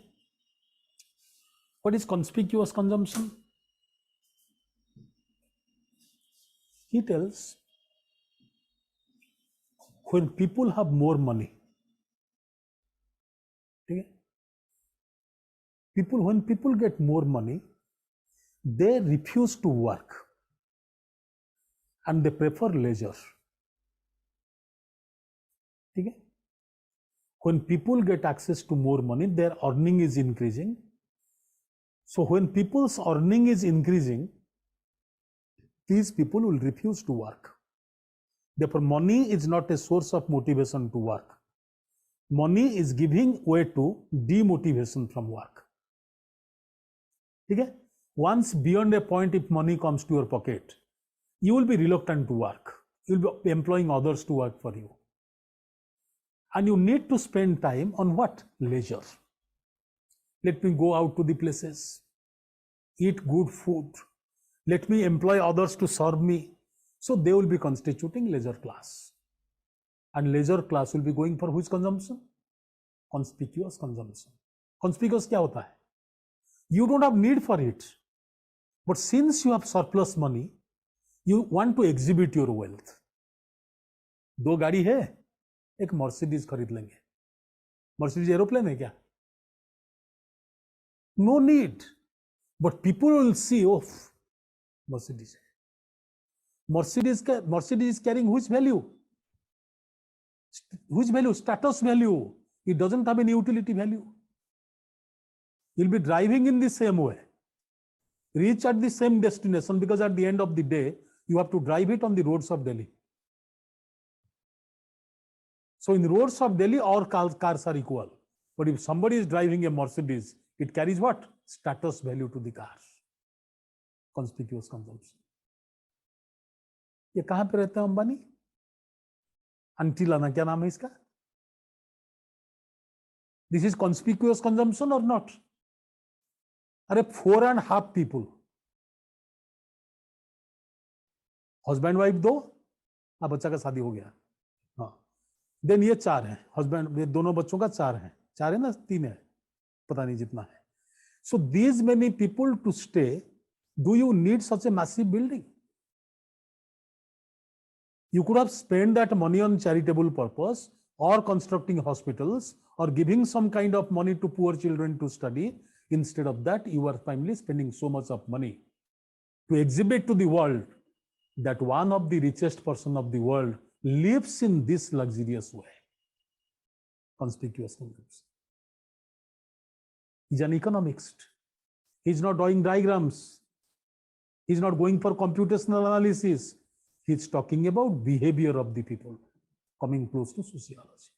What is conspicuous consumption? He tells when people have more money, ठीक है? When people get more money, they refuse to work and they prefer leisure. ठीक है? When people get access to more money, their earning is increasing. So when people's earning is increasing, these people will refuse to work. Therefore, money is not a source of motivation to work. Money is giving way to demotivation from work. ठीक है? Once beyond a point, if money comes to your pocket, you will be reluctant to work. You will be employing others to work for you. And you need to spend time on what? Leisure. Let me go out to the places, eat good food. Let me employ others to serve me. So they will be constituting leisure class. And leisure class will be going for which consumption? Conspicuous consumption. Conspicuous क्या होता है? You don't have need for it. But since you have surplus money, you want to exhibit your wealth. दो गाड़ी है, एक Mercedes खरीद लेंगे. Mercedes aeroplane है क्या? No need. But people will see, oh, Mercedes. Mercedes is carrying which value? Which value? Status value. It doesn't have any utility value. You'll be driving in the same way. Reach at the same destination, because at the end of the day, you have to drive it on the roads of Delhi. So in the roads of Delhi, all cars are equal. But if somebody is driving a Mercedes, it carries what? Status value to the car. Conspicuous consumption. ये कहां पे रहते हैं अंबानी? अंटिलाना, क्या नाम है इसका? This is conspicuous consumption or not? अरे 4.5 people, हस्बैंड वाइफ 2, बच्चा का शादी हो गया. हाँ, देन ये 4 हैं, हस्बैंड, ये दोनों बच्चों का 4 है. 4 है ना, 3 है, पता नहीं जितना है. So these many people to stay, do you need such a massive building? You could have spent that money on charitable purpose, or constructing hospitals, or giving some kind of money to poor children to study. Instead of that, you are finally spending so much of money to exhibit to the world that one of the richest person of the world lives in this luxurious way. Conspicuous consumption. He's an economist. He's not drawing diagrams. He's not going for computational analysis. He's talking about behavior of the people, coming close to sociology.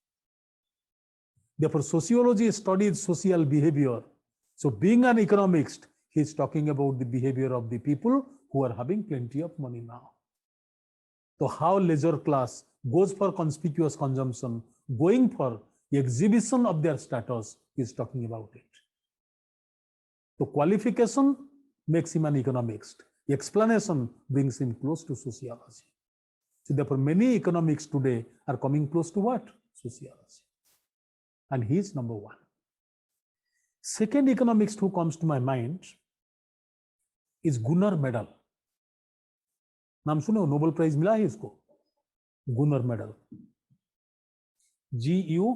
Therefore, sociology studies social behavior. So being an economist, he's talking about the behavior of the people who are having plenty of money now. So how leisure class goes for conspicuous consumption, going for the exhibition of their status, is talking about it. So qualification makes him an economist. The explanation brings him close to sociology. So therefore, many economics today are coming close to what? Sociology. And he is number 1. Second economist who comes to my mind is Gunnar Medal. नाम सुनो, Nobel prize मिला है इसको, गुनर medal. GU,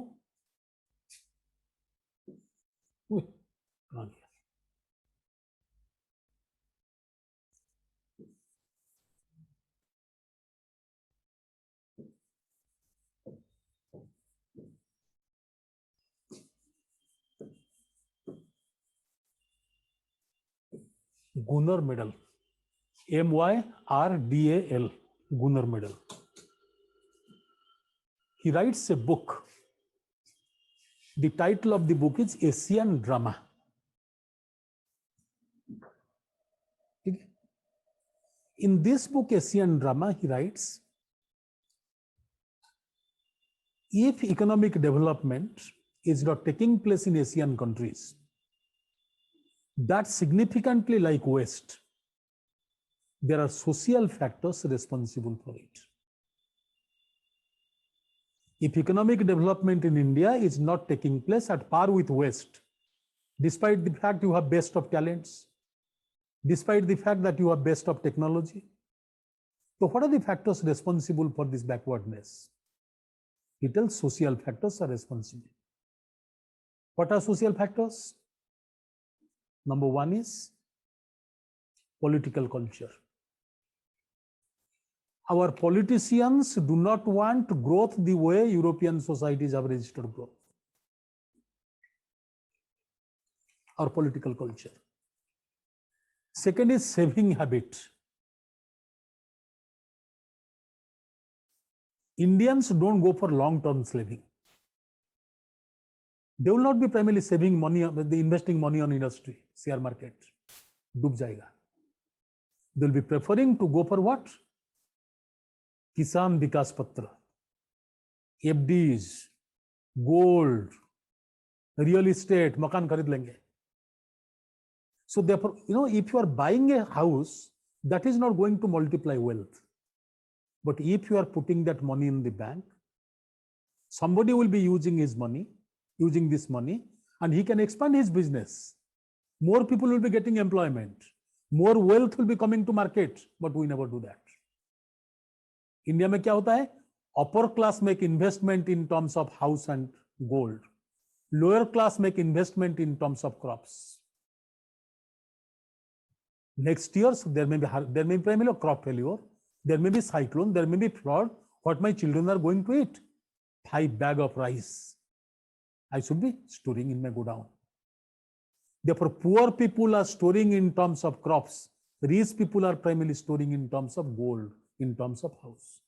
कहां गया? Gunnar Medal, MYRDAL, Gunnar Medal. He writes a book. The title of the book is Asian Drama. In this book, Asian Drama, he writes, if economic development is not taking place in Asian countries, that significantly like West, there are social factors responsible for it. If economic development in India is not taking place at par with West, despite the fact you have best of talents, despite the fact that you have best of technology, so what are the factors responsible for this backwardness? He tells social factors are responsible. What are social factors? Number 1 is political culture. Our politicians do not want growth the way European societies have registered growth. Our political culture. Second is saving habit. Indians don't go for long-term saving. They will not be primarily saving money, investing money on industry, share market. डूब जाएगा. They will be preferring to go for what? Kisan Vikas Patra, FDs, gold, real estate, मकान खरीद लेंगे. So therefore, if you are buying a house, that is not going to multiply wealth. But if you are putting that money in the bank, somebody will be using this money, and he can expand his business. More people will be getting employment. More wealth will be coming to market, but we never do that. India में क्या होता है? Upper class make investment in terms of house and gold. Lower class make investment in terms of crops. Next year, so there may be primarily crop failure, there may be cyclone, there may be flood. What my children are going to eat? 5 bags of rice. I should be storing in my godown. Therefore, poor people are storing in terms of crops. Rich people are primarily storing in terms of gold, in terms of house.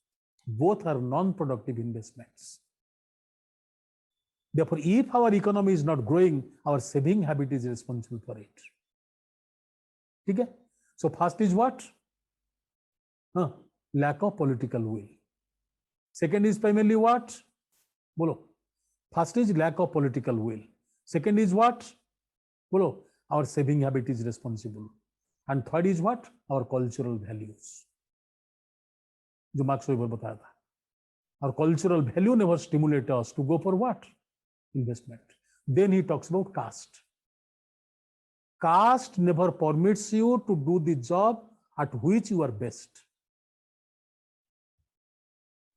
Both are non-productive investments. Therefore, if our economy is not growing, our saving habit is responsible for it. Okay? So first is what? Lack of political will. Second is primarily what? Bolo. First is lack of political will. Second is what? Bolo. Our saving habit is responsible. And third is what? Our cultural values. जो marks weber बताया था. Our cultural value never stimulate us to go for what? Investment. Then he talks about caste. Caste never permits you to do the job at which you are best.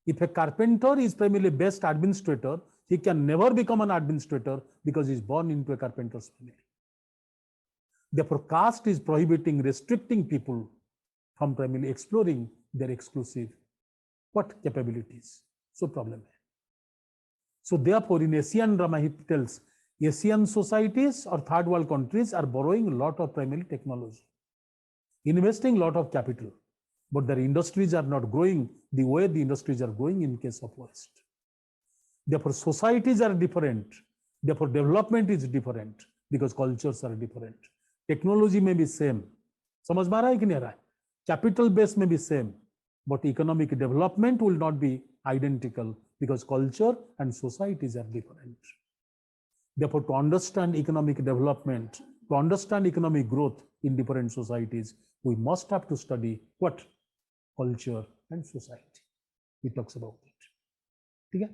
If a carpenter is primarily best administrator, he can never become an administrator because he is born into a carpenter's family. Therefore, caste is prohibiting, restricting people from primarily exploring their exclusive capabilities. So problem. So therefore, in Asian drama, he tells Asian societies or third world countries are borrowing a lot of primary technology, investing a lot of capital, but their industries are not growing the way the industries are growing in case of West. Therefore, societies are different. Therefore, development is different because cultures are different. Technology may be same. समझ में आ रहा है कि नहीं आ रहा है? Capital base may be same, but economic development will not be identical because culture and societies are different. Therefore, to understand economic development, to understand economic growth in different societies, we must have to study what? Culture and society. He talks about it. Okay?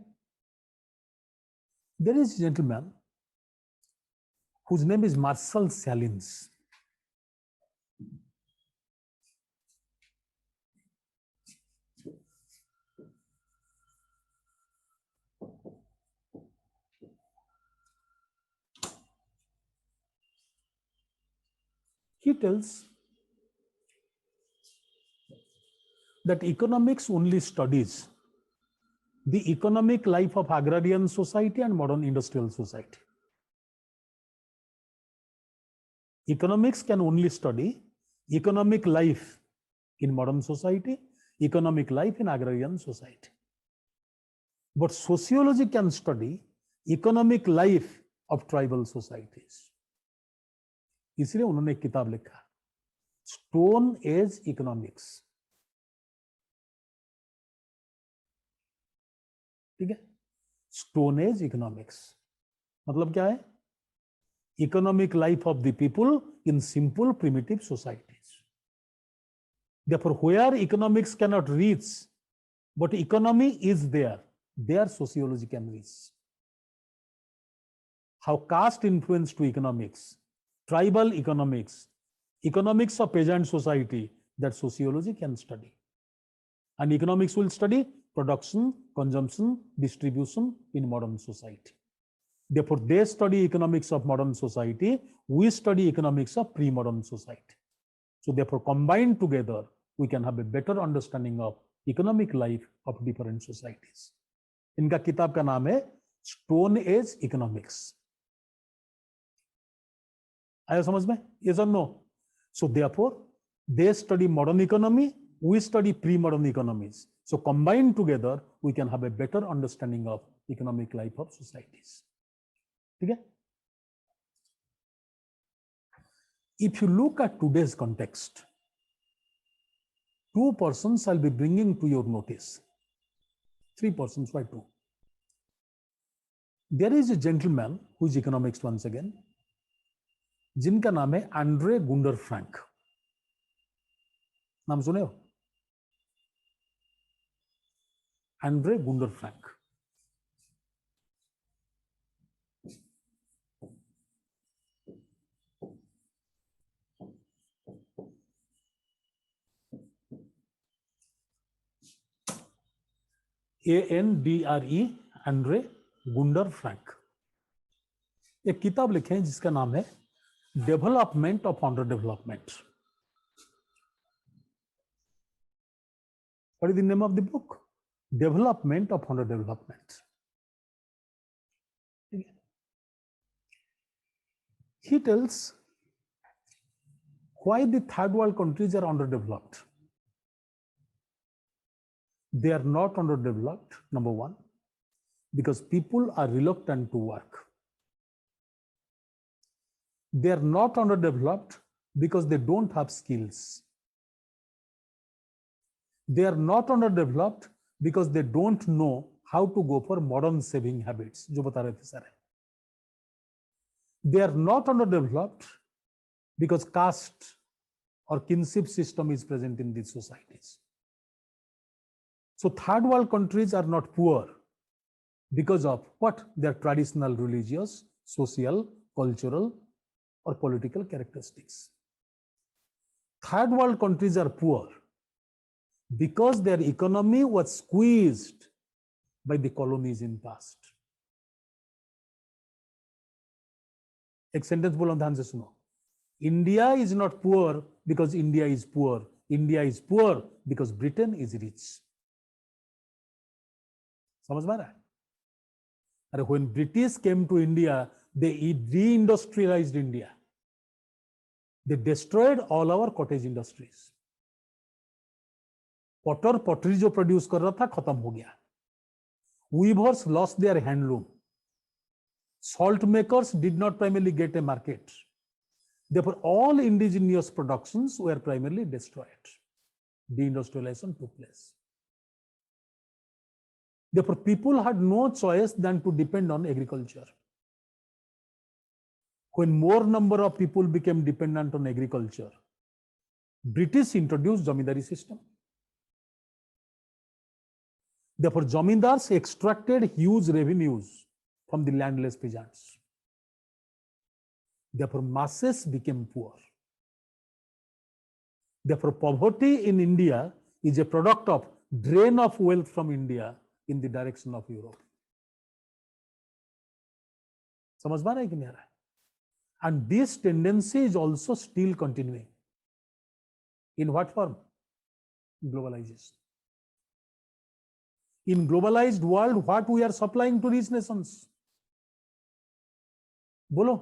There is a gentleman whose name is Marcel Salins. He tells that economics only studies the economic life of agrarian society and modern industrial society. Economics can only study economic life in modern society, economic life in agrarian society. But sociology can study economic life of tribal societies. इसलिए उन्होंने एक किताब लिखा, stone age economics. ठीक है? Stone age economics मतलब क्या है? Economic life of the people in simple primitive societies. Therefore, where economics cannot reach, but economy is there sociology can reach. How caste influence to economics, tribal economics, economics of peasant society, that sociology can study. And economics will study production, consumption, distribution in modern society. Therefore, they study economics of modern society, we study economics of pre-modern society. So therefore, combined together, we can have a better understanding of economic life of different societies. इनका किताब का नाम है stone age economics. आया समझ में? Yes or no? So therefore, they study modern economy, we study pre-modern economies. So combined together, we can have a better understanding of economic life of societies. ठीक है? If you look at today's context, two persons I'll be bringing to your notice. Three persons, why two? There is a gentleman who is economics once again, जिनका नाम है Andre Gunder Frank. नाम सुने हो? Andre Gunder Frank. ANDRE, Andre Gunder Frank. एक किताब लिखे हैं जिसका नाम है development of underdevelopment. What is the name of the book? Development of under development. He tells why the third world countries are underdeveloped. They are not underdeveloped, number one, because people are reluctant to work. They are not underdeveloped because they don't have skills. They are not underdeveloped because they don't know how to go for modern saving habits. जो बता रहे थे sir. They are not underdeveloped because caste or kinship system is present in these societies. So third world countries are not poor because of what? Their traditional religious, social, cultural, or political characteristics. Third world countries are poor because their economy was squeezed by the colonies in past. एक sentence बोलो ध्यान से सुनो. India is not poor because India is poor. India is poor because Britain is rich. समझ में आ रहा है? अरे when British came to India, they reindustrialized India. They destroyed all our cottage industries. Pottery जो प्रोड्यूस कर रहा था खत्म हो गया. Weavers lost their handloom. Salt makers did not primarily get a market. Therefore, all indigenous productions were primarily destroyed. Deindustrialization took place. Therefore, people had no choice than to depend on agriculture. When more number of people became dependent on agriculture, British introduced zamindari system. Therefore, zamindars extracted huge revenues from the landless peasants. Therefore, masses became poor. Therefore, poverty in India is a product of drain of wealth from India in the direction of Europe. समझ में आ रहा है कि नहीं आ रहा है? And this tendency is also still continuing. In what form? Globalization. In globalized world, what we are supplying to these nations? बोलो.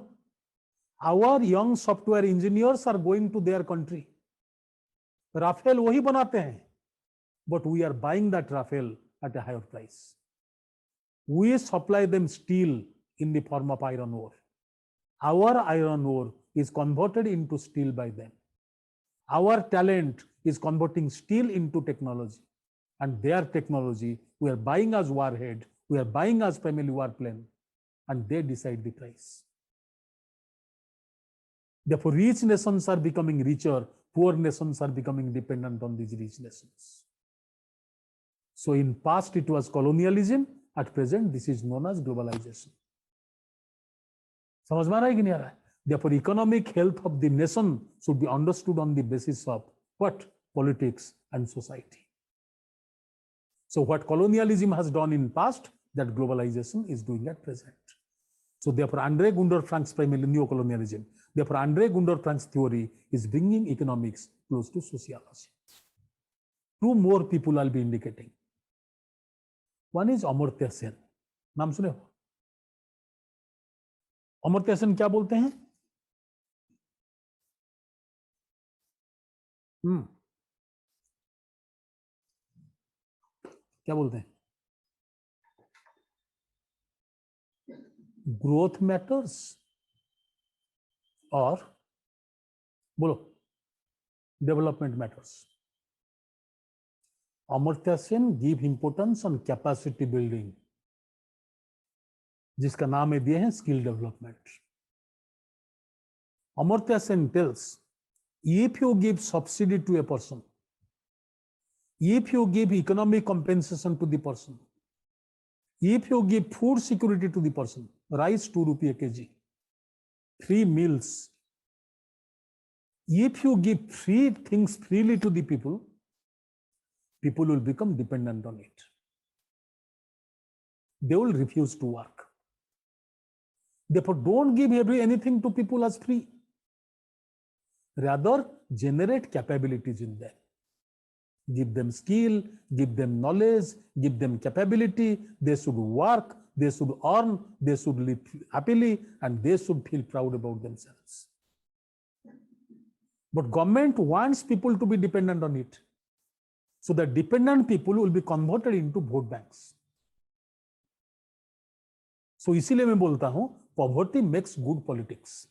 Our young software engineers are going to their country. Rafale वही बनाते हैं, but we are buying that Rafale at a higher price. We supply them steel in the form of iron ore. Our iron ore is converted into steel by them. Our talent is converting steel into technology, and their technology we are buying as warhead, we are buying as primarily warplane, and they decide the price. Therefore, rich nations are becoming richer, poor nations are becoming dependent on these rich nations. So in past it was colonialism, at present this is known as globalization. समझ में आ रहा है कि नहीं आ रहा है? Therefore, economic health of the nation should be understood on the basis of what? Politics and society. So what colonialism has done in past, that globalization is doing at present. So therefore, Andre Gunder Frank's primarily neo-colonialism. Therefore, Andre Gunder Frank's theory is bringing economics close to sociology. Two more people I'll be indicating. One is Amartya Sen. नाम सुने हो? अमर्त्य सेन क्या बोलते हैं? क्या बोलते हैं? Growth matters or बोलो, development matters. Amartya Sen give importance on capacity building, जिसका नाम है दिए हैं skill development. Amartya Sen tells, if you give subsidy to a person, if you give economic compensation to the person, if you give food security to the person, rice 2 rupee a kg, free meals, if you give free things freely to the people, people will become dependent on it. They will refuse to work. Therefore, don't give anything to people as free. Rather, generate capabilities in them. Give them skill, give them knowledge, give them capability. They should work, they should earn, they should live happily, and they should feel proud about themselves. But government wants people to be dependent on it. So the dependent people will be converted into vote banks. So इसीलिए मैं बोलता हूं, poverty makes good politics.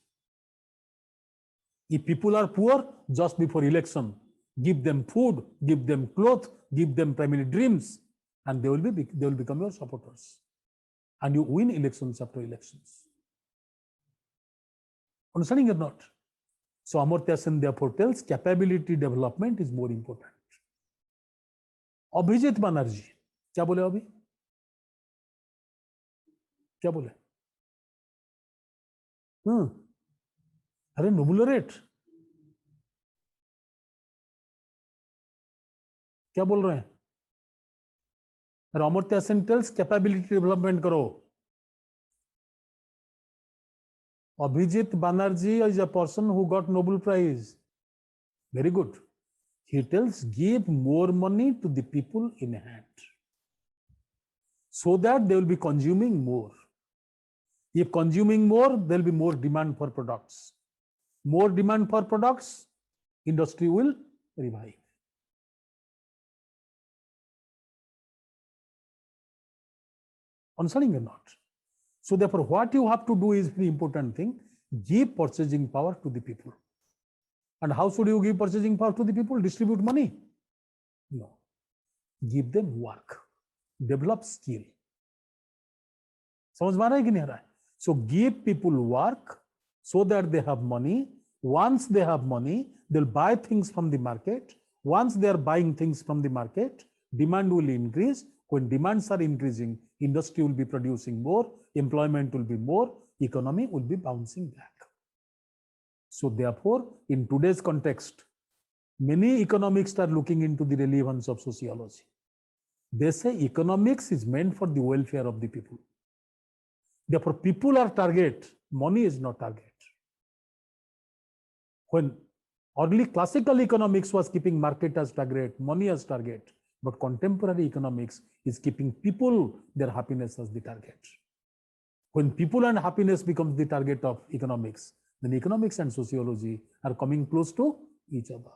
If people are poor just before election, give them food, give them clothes, give them family dreams, and they will become your supporters, and you win elections after elections. Understanding or not? So Amartya Sen therefore tells capability development is more important. Abhijit Banerjee क्या बोले? अभी क्या बोले? अरे नोबुलरेट क्या बोल रहे हैं? Amartya Sen tells capability development करो. Abhijit Banerjee is a person who got Nobel Prize. Very good. He tells, give more money to the people in hand, so that they will be consuming more. If consuming more, there will be more demand for products. More demand for products, industry will revive. Understanding or not? So therefore, what you have to do is the important thing, give purchasing power to the people. And how should you give purchasing power to the people? Distribute money? No. Give them work. Develop skill. समझ में आ रहा है कि नहीं आ रहा है? So give people work so that they have money. Once they have money, they'll buy things from the market. Once they are buying things from the market, demand will increase. When demands are increasing, industry will be producing more, employment will be more, economy will be bouncing back. So therefore, in today's context, many economists are looking into the relevance of sociology. They say economics is meant for the welfare of the people. Therefore, people are target, money is not target. When early classical economics was keeping market as target, money as target, but contemporary economics is keeping people, their happiness as the target. When people and happiness becomes the target of economics, then economics and sociology are coming close to each other.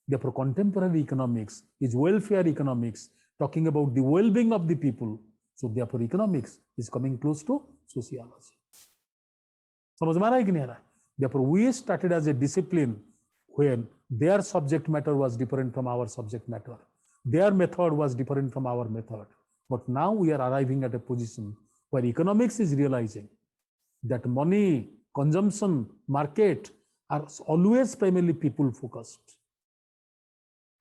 Therefore, contemporary economics is welfare economics, talking about the well-being of the people. So therefore, economics is coming close to sociology. समझ में आ रहा है कि नहीं आ रहा है? Therefore, we started as a discipline when their subject matter was different from our subject matter. Their method was different from our method. But now we are arriving at a position where economics is realizing that money, consumption, market are always primarily people focused.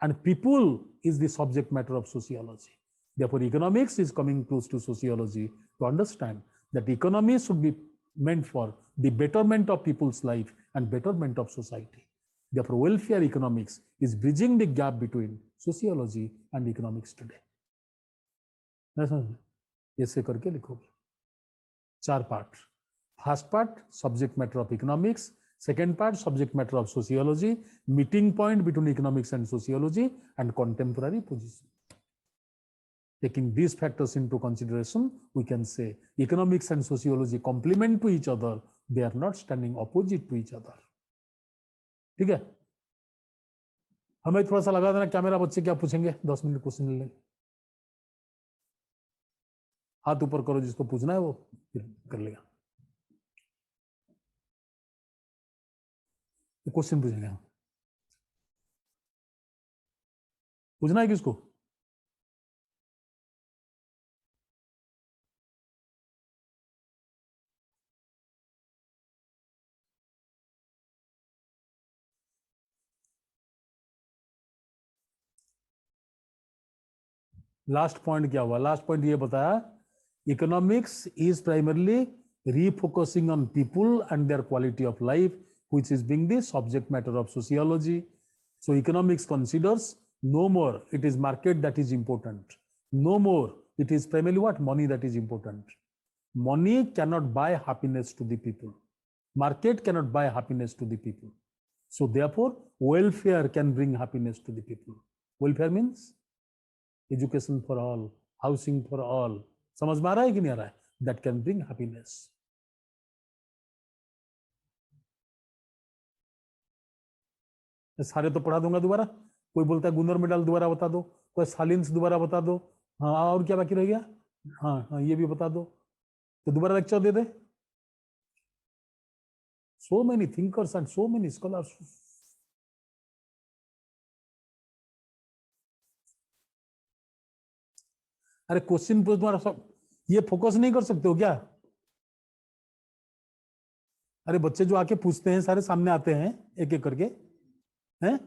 And people is the subject matter of sociology. Therefore, economics is coming close to sociology to understand that economy should be meant for the betterment of people's life and betterment of society. Therefore, welfare economics is bridging the gap between sociology and economics today. ऐसे करके लिखोगे 4 part. First part subject matter of economics, second part subject matter of sociology, meeting point between economics and sociology, and contemporary position. Taking these factors into consideration, we can say economics and sociology complement to each other. They are not standing opposite to each other. ठीक है? हमें थोड़ा सा लगा देना camera बच्चे क्या पूछेंगे. 10 मिनट क्वेश्चन ले. हाथ ऊपर करो जिसको पूछना है वो फिर कर लेगा. क्वेश्चन पूछेंगे हम, पूछना है किसको? लास्ट पॉइंट क्या हुआ? लास्ट पॉइंट ये बताया, economics is primarily refocusing on people and their quality of life, which is being the subject matter of sociology. So economics considers no more it is market that is important, no more it is primarily what? Money that is important. Money cannot buy happiness to the people, market cannot buy happiness to the people. So therefore welfare can bring happiness to the people. Welfare means education for all, housing for all. समझ में आ रहा है कि नहीं आ रहा है? That can bring happiness. सारे तो पढ़ा दूंगा दोबारा, कोई बोलता है गुनर मेडल दोबारा बता दो, कोई सालिन्स दोबारा बता दो, हाँ और क्या बाकी रह गया, हाँ हाँ ये भी बता दो, तो दोबारा lecture they they. So many thinkers and so many scholars. अरे क्वेश्चन पूछ तुम्हारा सब, ये फोकस नहीं कर सकते हो क्या? अरे बच्चे जो आके पूछते हैं सारे सामने आते हैं एक एक करके, हैं?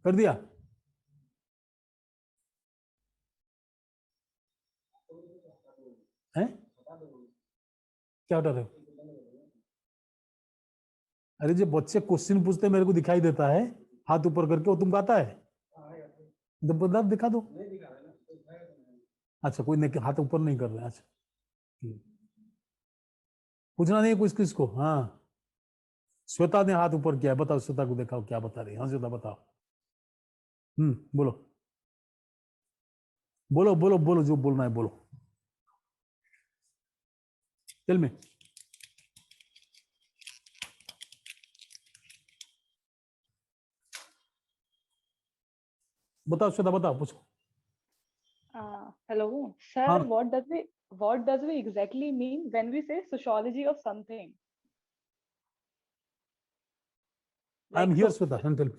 कर दिया? हैं? क्या हटा रहे हो? अरे जो बच्चे क्वेश्चन पूछते मेरे को दिखाई देता है हाथ ऊपर करके, वो तुमको आता है? दिखा दो. अच्छा कोई नहीं, हाथ ऊपर नहीं कर रहे. अच्छा पूछना नहीं कुछ किसको? हाँ श्वेता ने हाथ ऊपर किया है, बताओ श्वेता को दिखाओ क्या बता रही है. हाँ श्वेता बताओ. बोलो बोलो बोलो बोलो जो बोलना है बोलो. चल में बताओ श्वेता बताओ पूछो. Hello, sir. हाँ. What does we exactly mean when we say sociology of something? I am Like, here so, Shweta, and tell me.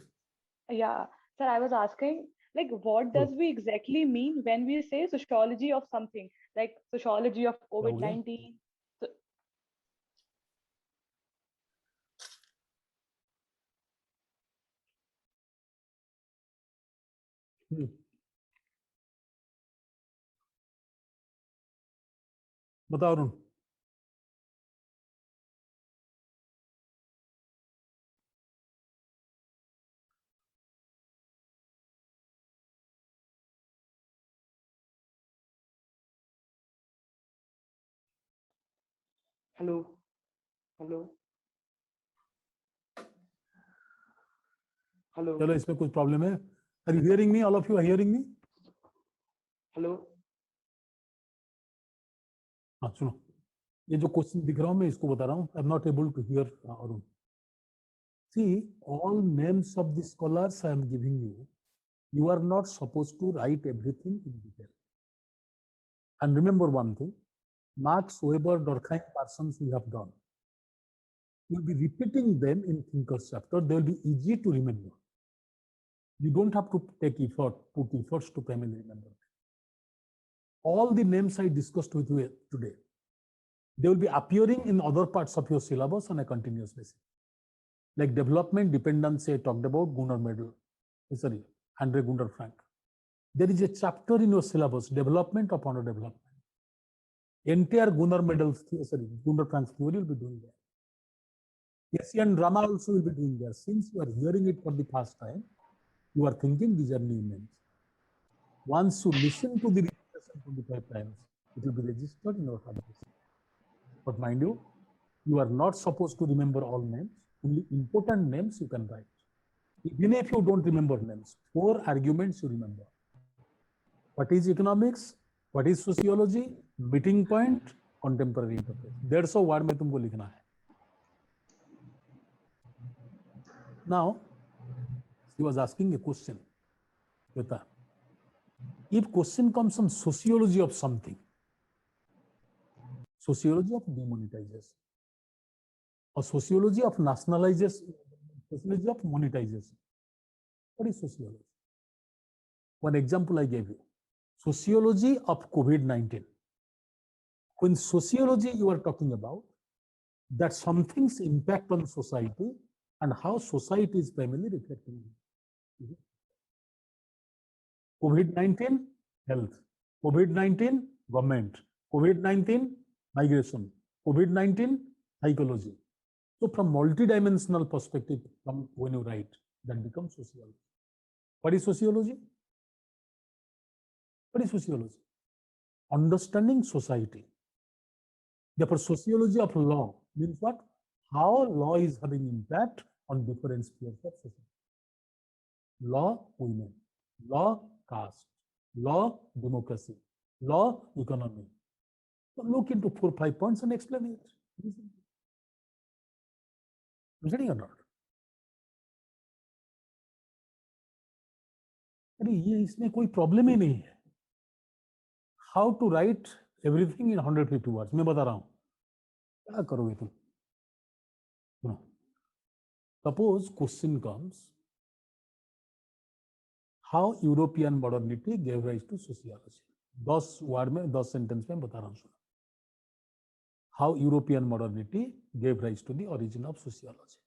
yeah, sir. I was asking, like, what does we exactly mean when we say sociology of something? Like sociology of COVID-19. So, बताओ Arun. hello, hello, hello, चलो इसमें कुछ problem है. Are you hearing me? All of you are hearing me? hello. हाँ सुनो, ये जो question दिख रहा हूँ मैं इसको बता रहा हूँ. I am not able to hear Arun. See all names of the scholars I am giving you, you are not supposed to write everything in detail. And remember one thing, Marx, Weber, Durkheim, Parsons we have done. You'll be repeating them in Thinkers chapter. They will be easy to remember. You don't have to take effort, put efforts to primarily remember. All the names I discussed with you today, they will be appearing in other parts of your syllabus on a continuous basis. Like development dependency, I talked about Gunnar Medal, sorry, Andre Gunnar Frank. There is a chapter in your syllabus, development of underdevelopment. Entire Gunnar Medal, sorry, Gunnar Frank's theory will be doing there. Asian drama also will be doing there. Since you are hearing it for the first time, you are thinking these are new names. Once you listen to the repetition 25 times, it will be registered in your database. But mind you, you are not supposed to remember all names. Only important names you can write. Even if you don't remember names, 4 arguments you remember. What is economics? What is sociology? Meeting point, contemporary interpretation. That's a word में तुमको लिखना है. Now, he was asking a question. If question comes from sociology of something, sociology of demonetization, or sociology of nationalization, Sociology of monetization. What is sociology? One example I gave you. Sociology of COVID-19. When sociology you are talking about, that something's impact on society and how society is primarily reflecting it. COVID-19, health. COVID-19, government. COVID-19, migration. COVID-19, psychology. So from multidimensional perspective, when you write, that becomes sociology. What is sociology? What is sociology? Understanding society. Therefore, sociology of law means what? How law is having impact on different spheres of society. Law, women. Law, caste. Law, democracy. Law, economy. So look into 4-5 points and explain it. Understanding or not? अरे ये इसमें कोई problem ही नहीं है. How to write everything in 150 words मैं बता रहा हूं. क्या करोगे तुम? Suppose question comes, how European modernity gave rise to sociology. 10 word में 10 सेंटेंस में बता रहा हूं. सुनो, how European modernity gave rise to the origin of sociology.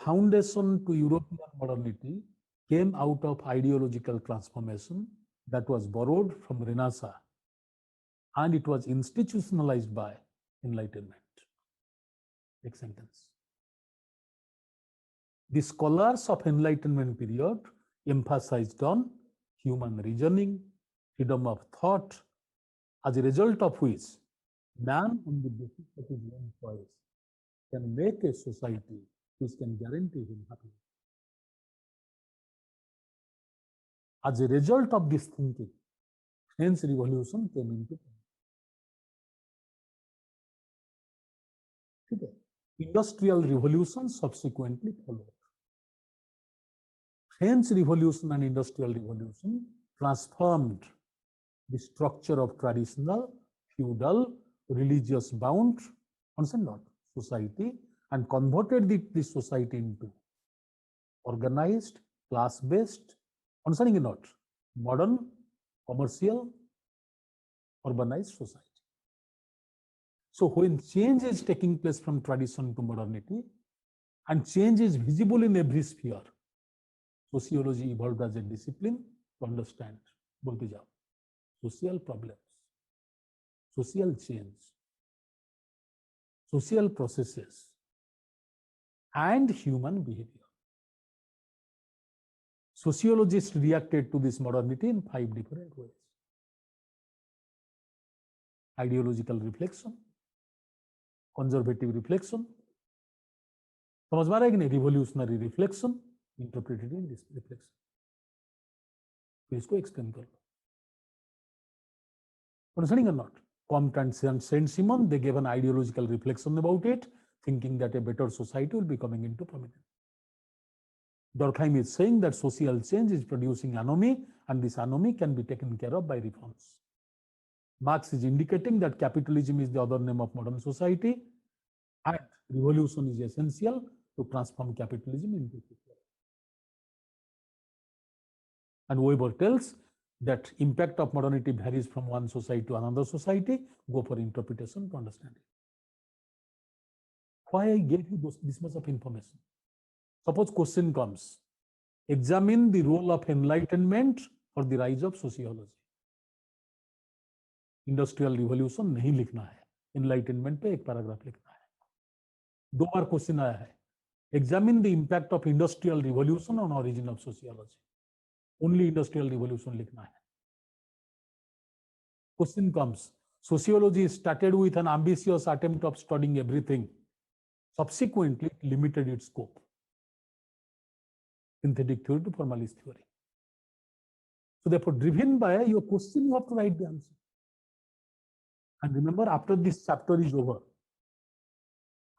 Foundation to European modernity came out of ideological transformation that was borrowed from Renaissance, and it was institutionalized by Enlightenment. Next sentence. The scholars of Enlightenment period emphasized on human reasoning, freedom of thought, as a result of which man, on the basis of his own choice, can make a society which can guarantee him happiness. As a result of this thinking, French Revolution came into play. Industrial Revolution subsequently followed. French Revolution and Industrial Revolution transformed the structure of traditional, feudal, religious bound, understand not, society, and converted this society into organized, class-based, understanding or not, modern, commercial, urbanized society. So when change is taking place from tradition to modernity, and change is visible in every sphere, sociology evolved as a discipline to understand, bolte jao, social problems, social change, social processes, and human behavior. Sociologists reacted to this modernity in 5 different ways. Ideological reflection, conservative reflection, समझ में आ रहा है कि नहीं? Revolutionary reflection, interpretative reflection. फिर इसको explain कर लो. Understanding or not? Comte and Saint-Simon, they gave an ideological reflection about it, thinking that a better society will be coming into prominence. Durkheim is saying that social change is producing anomy, and this anomy can be taken care of by reforms. Marx is indicating that capitalism is the other name of modern society, and revolution is essential to transform capitalism into socialism. And Weber tells that impact of modernity varies from one society to another society. Go for interpretation to understand it. Why I gave you this much of information? Suppose question comes, examine the role of enlightenment for the rise of sociology. Industrial revolution नहीं लिखना है, enlightenment पे एक paragraph लिखना है. 2 बार question आया है, examine the impact of industrial revolution on origin of sociology. Only industrial revolution लिखना है. Question comes, sociology started with an ambitious attempt of studying everything. Subsequently, it limited its scope. Synthetic theory to formalist theory. So therefore, driven by your question, you have to write the answer. And remember, after this chapter is over,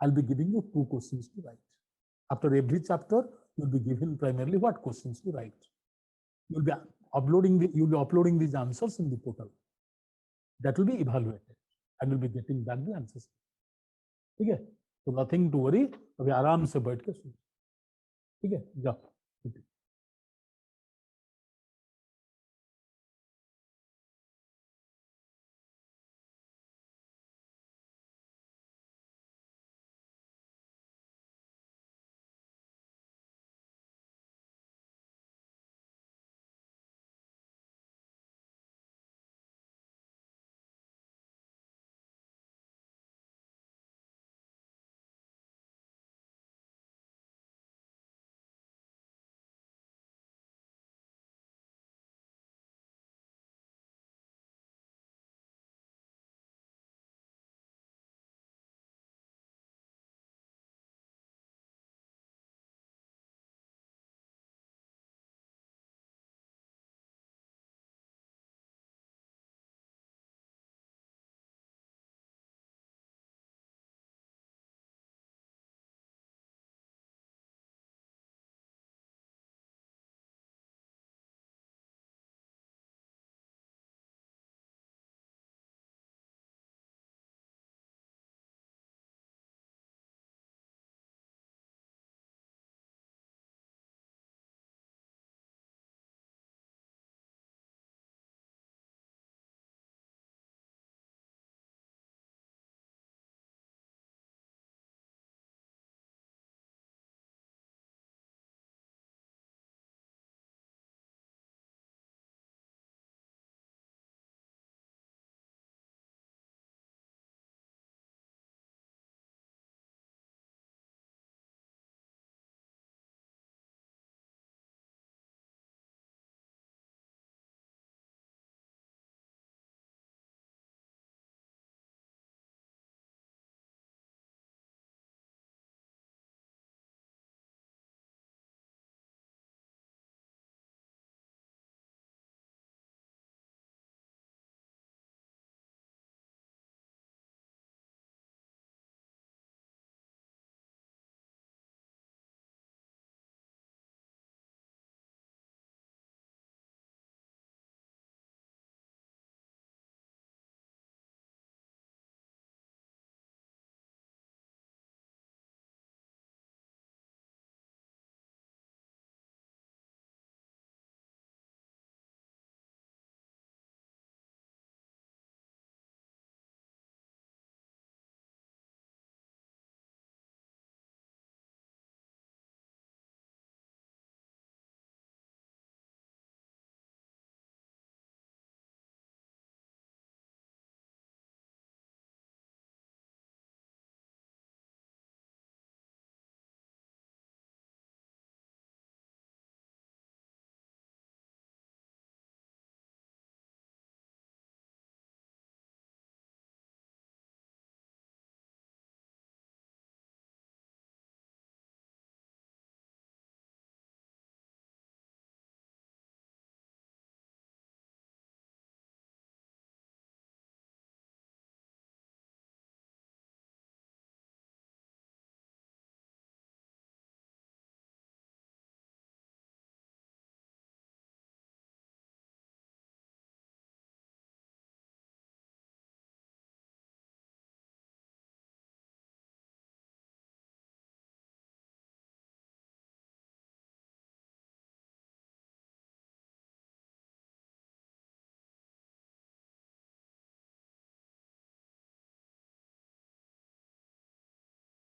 I'll be giving you 2 questions to write. After every chapter, you'll be given primarily what questions to write. You'll be uploading these answers in the portal. That will be evaluated, and you'll be getting back the answers. Okay? तो nothing to worry, अभी आराम से बैठ के सुनो, ठीक है, जाओ।